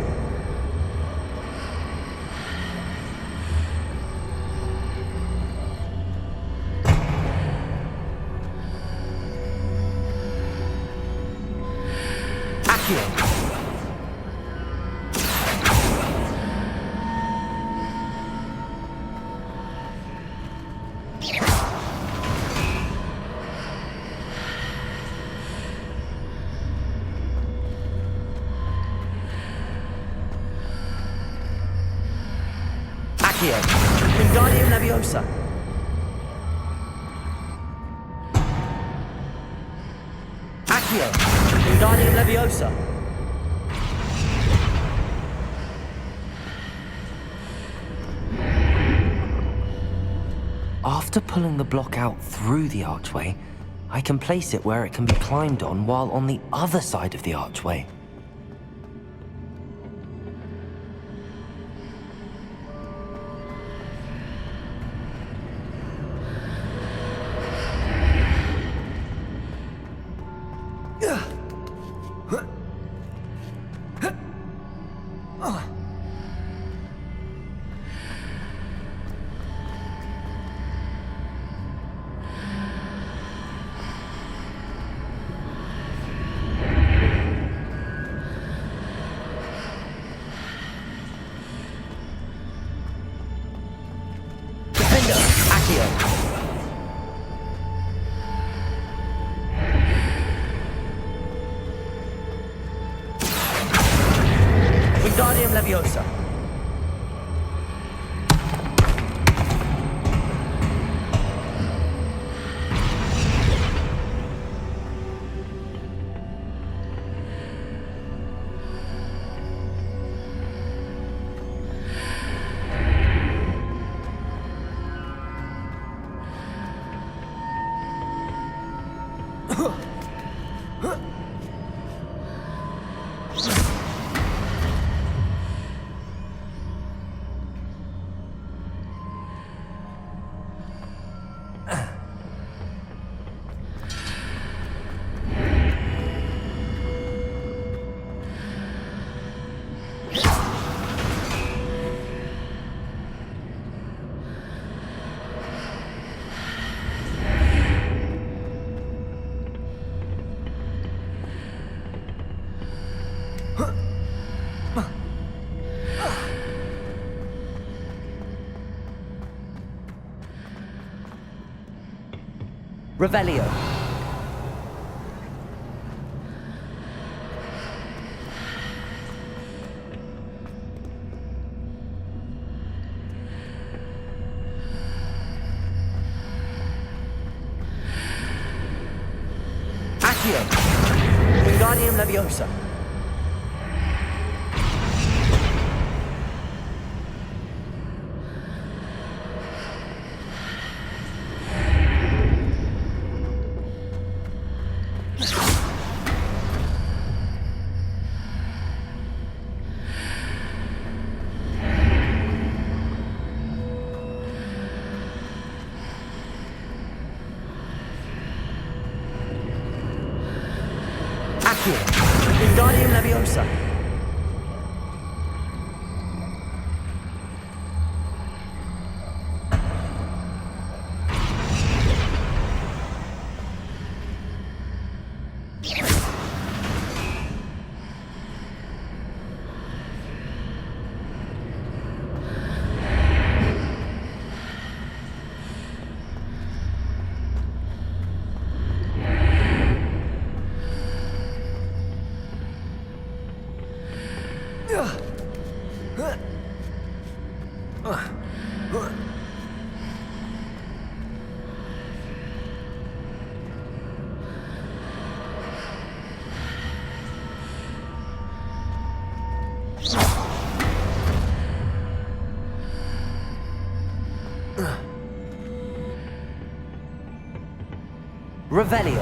Accio. Wingardium Leviosa. Accio. Wingardium Leviosa. After pulling the block out through the archway, I can place it where it can be climbed on while on the other side of the archway. Wingardium Leviosa. Revelio. Accio. Wingardium Leviosa. Wingardium Leviosa. Revelio.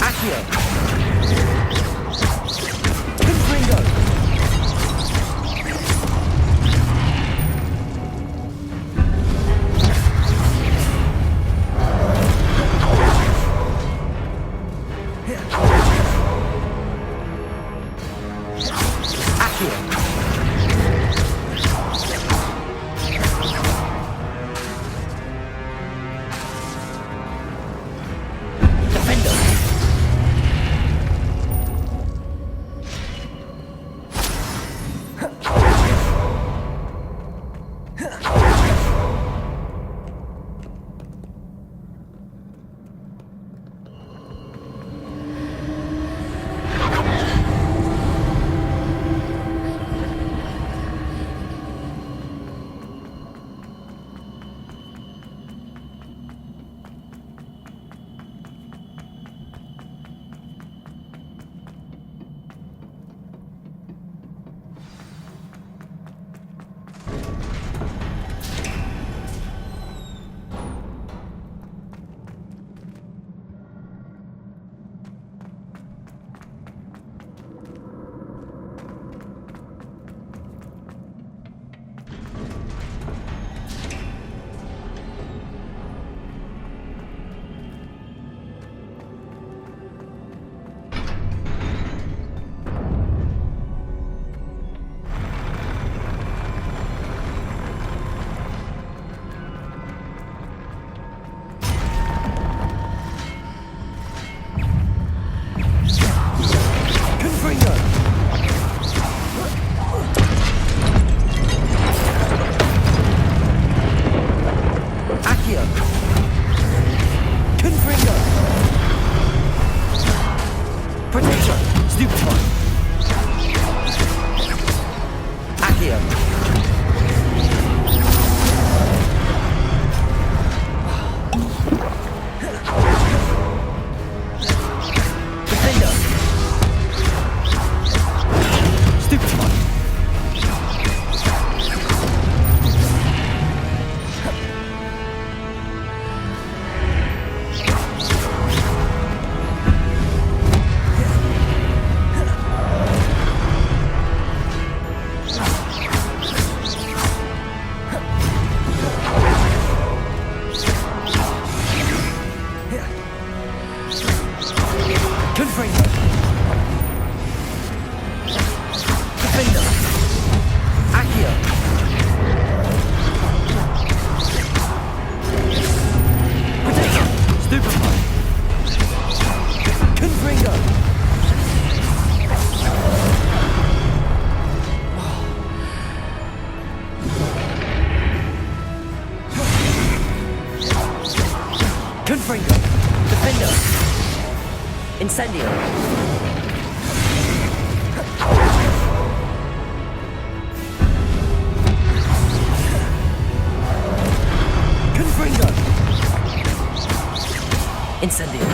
Accio. Confringo! Defender! Incendio! Confringo! Incendio!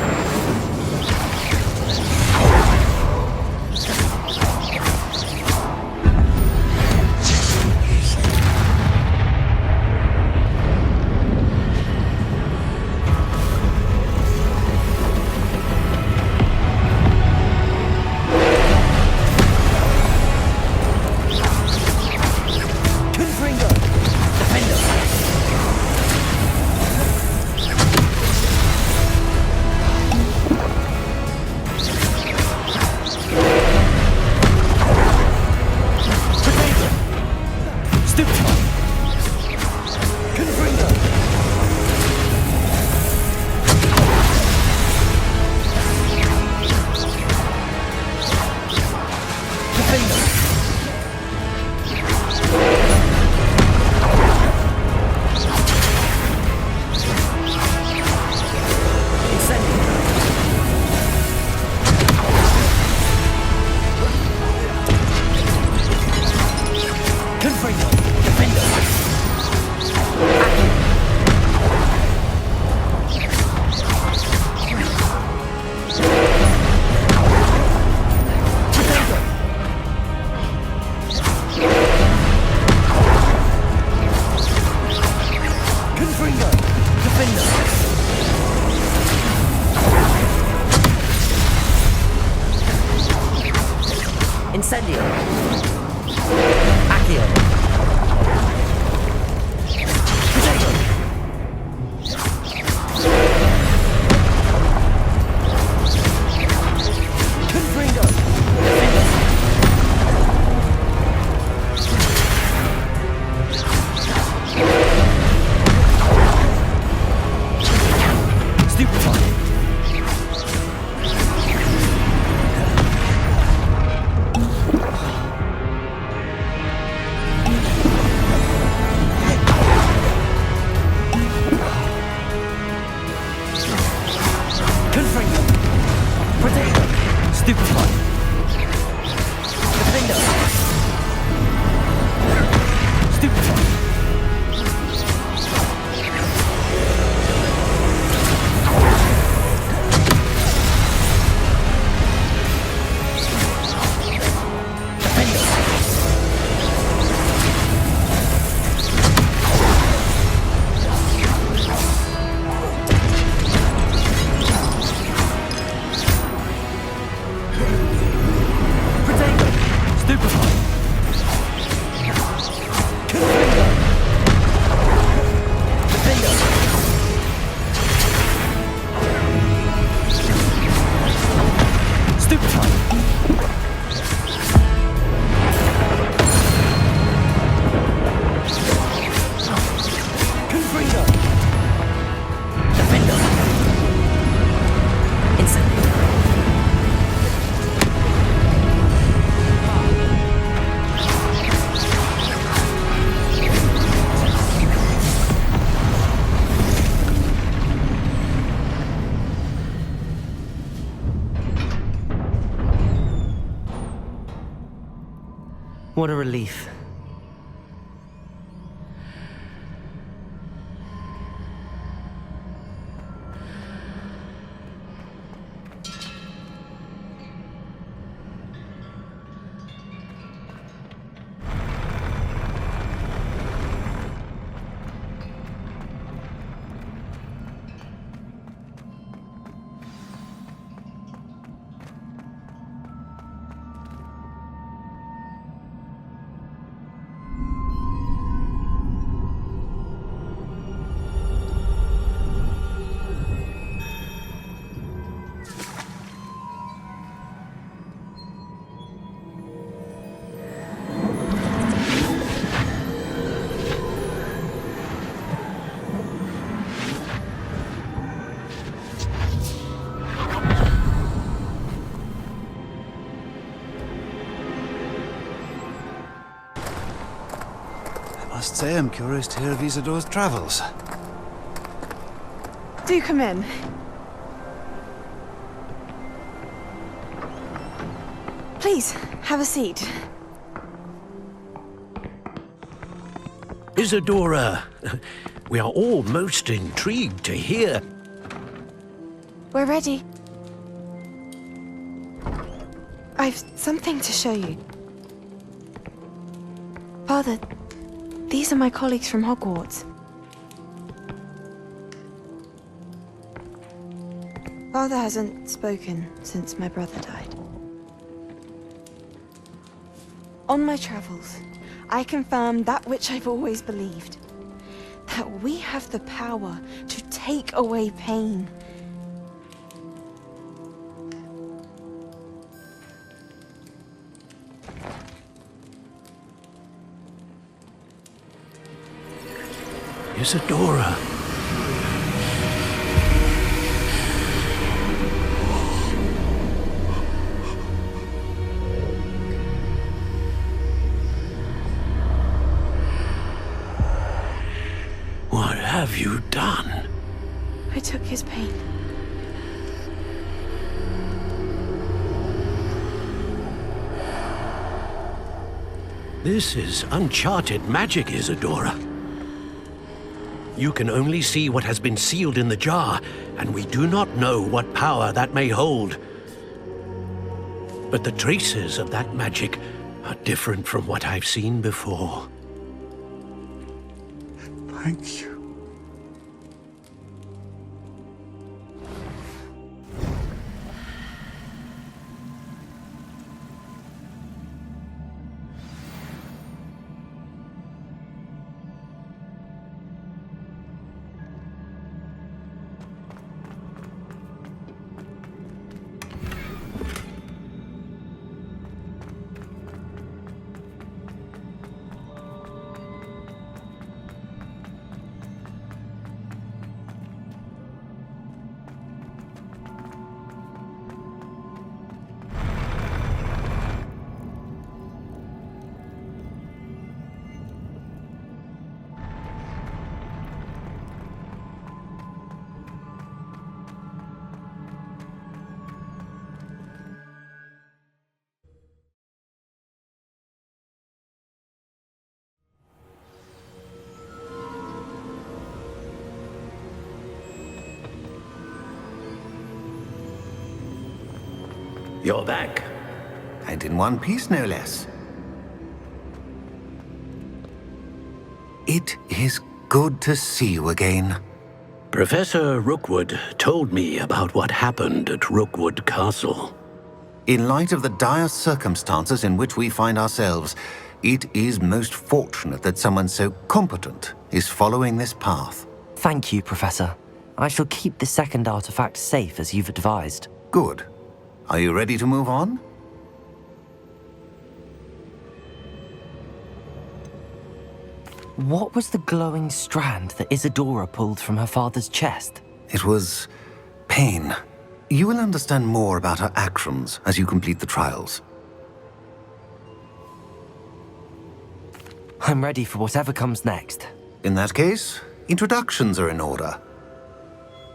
Incendio! Accio! Potato! Confringo! Defender! Stupefy! Confringo! Potato! Stupefy! Defender! Stupefy! What a relief. I must say I'm curious to hear of Isidor's travels. Do come in. Please, have a seat. Isadora, we are all most intrigued to hear. We're ready. I've something to show you. Father, these are my colleagues from Hogwarts. Father hasn't spoken since my brother died. On my travels, I confirmed that which I've always believed. That we have the power to take away pain. Isadora. What have you done? I took his pain. This is uncharted magic, Isadora. You can only see what has been sealed in the jar, and we do not know what power that may hold. But the traces of that magic are different from what I've seen before. Thank you. You're back. And in one piece, no less. It is good to see you again. Professor Rookwood told me about what happened at Rookwood Castle. In light of the dire circumstances in which we find ourselves, it is most fortunate that someone so competent is following this path. Thank you, Professor. I shall keep the second artifact safe as you've advised. Good. Are you ready to move on? What was the glowing strand that Isadora pulled from her father's chest? It was pain. You will understand more about her actions as you complete the trials. I'm ready for whatever comes next. In that case, introductions are in order.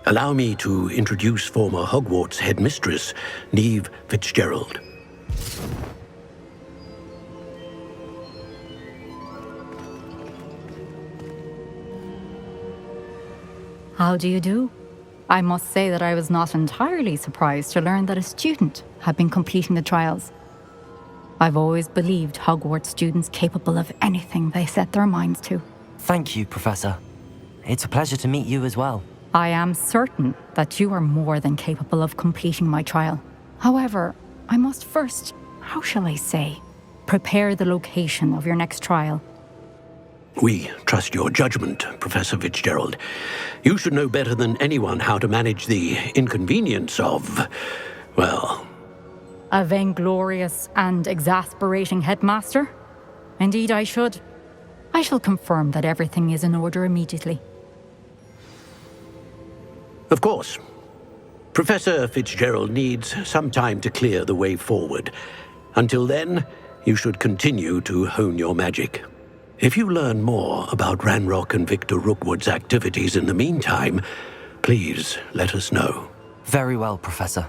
Allow me to introduce former Hogwarts headmistress, Neve Fitzgerald. How do you do? I must say that I was not entirely surprised to learn that a student had been completing the trials. I've always believed Hogwarts students capable of anything they set their minds to. Thank you, Professor. It's a pleasure to meet you as well. I am certain that you are more than capable of completing my trial. However, I must first, how shall I say, prepare the location of your next trial. We trust your judgment, Professor Fitzgerald. You should know better than anyone how to manage the inconvenience of, well... A vainglorious and exasperating headmaster? Indeed I should. I shall confirm that everything is in order immediately. Of course. Professor Fitzgerald needs some time to clear the way forward. Until then, you should continue to hone your magic. If you learn more about Ranrock and Victor Rookwood's activities in the meantime, Please, let us know. Very well, Professor.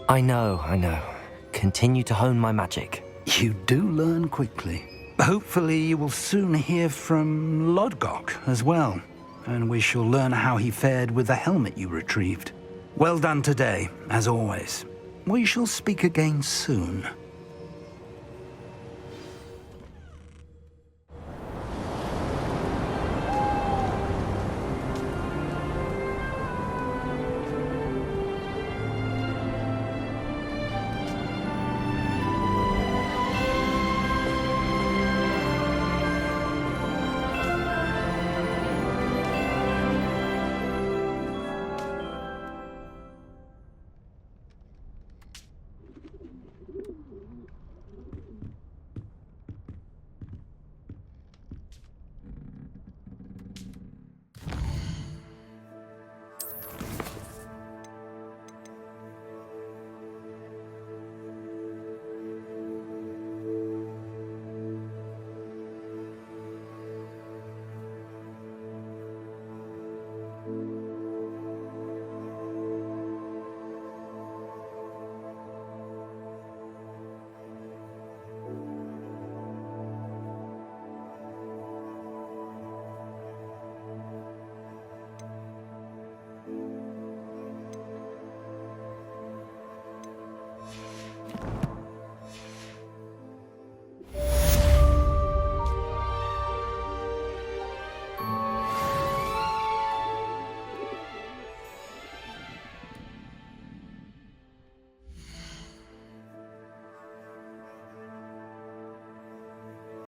I know. Continue to hone my magic. You do learn quickly. Hopefully you will soon hear from Lodgok as well, and we shall learn how he fared with the helmet you retrieved. Well done today, as always. We shall speak again soon.